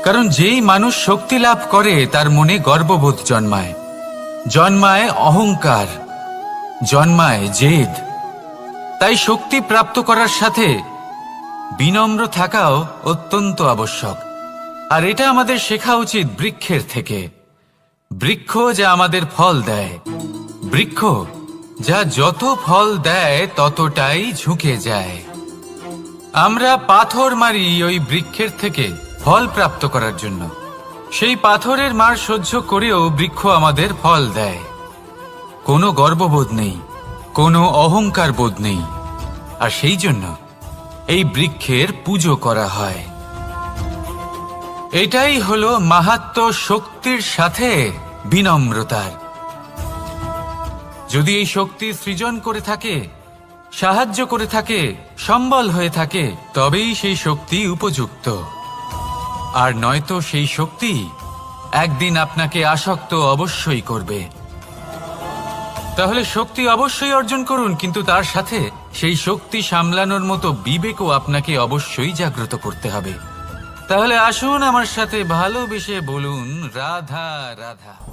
Speaker 1: কারণ যেই মানুষ শক্তি লাভ করে তার মনে গর্ববোধ জন্মায়, জন্মায় অহংকার, জন্মায় জেদ। তাই শক্তি প্রাপ্ত করার সাথে বিনম্র থাকাও অত্যন্ত আবশ্যক। আর এটা আমাদের শেখা উচিত বৃক্ষের থেকে। বৃক্ষ যা আমাদের ফল দেয়, বৃক্ষ যা যত ফল দেয় ততটাই ঝুঁকে যায়। আমরা পাথর মারি ওই বৃক্ষের থেকে ফল প্রাপ্ত করার জন্য। সেই পাথরের মার সহ্য করেও বৃক্ষ আমাদের ফল দেয়। কোনো গর্ববোধ নেই, কোনো অহংকার বোধ নেই। আর সেই জন্য এই বৃক্ষের পুজো করা হয়। এটাই হলো মাহাত্ম্য শক্তির সাথে বিনম্রতার। যদি এই শক্তি সৃজন করে থাকে, সাহায্য করে থাকে, সম্বল হয়ে থাকে, তবেই সেই শক্তি উপযুক্ত। আর নয়তো সেই শক্তি একদিন আপনাকে আসক্ত অবশ্যই করবে। তাহলে শক্তি অবশ্যই অর্জন করুন, কিন্তু তার সাথে সেই শক্তি সামলানোর মতো বিবেকও আপনাকে অবশ্যই জাগ্রত করতে হবে। তাহলে আসুন আমার সাথে ভালোবেসে বলুন, রাধা রাধা।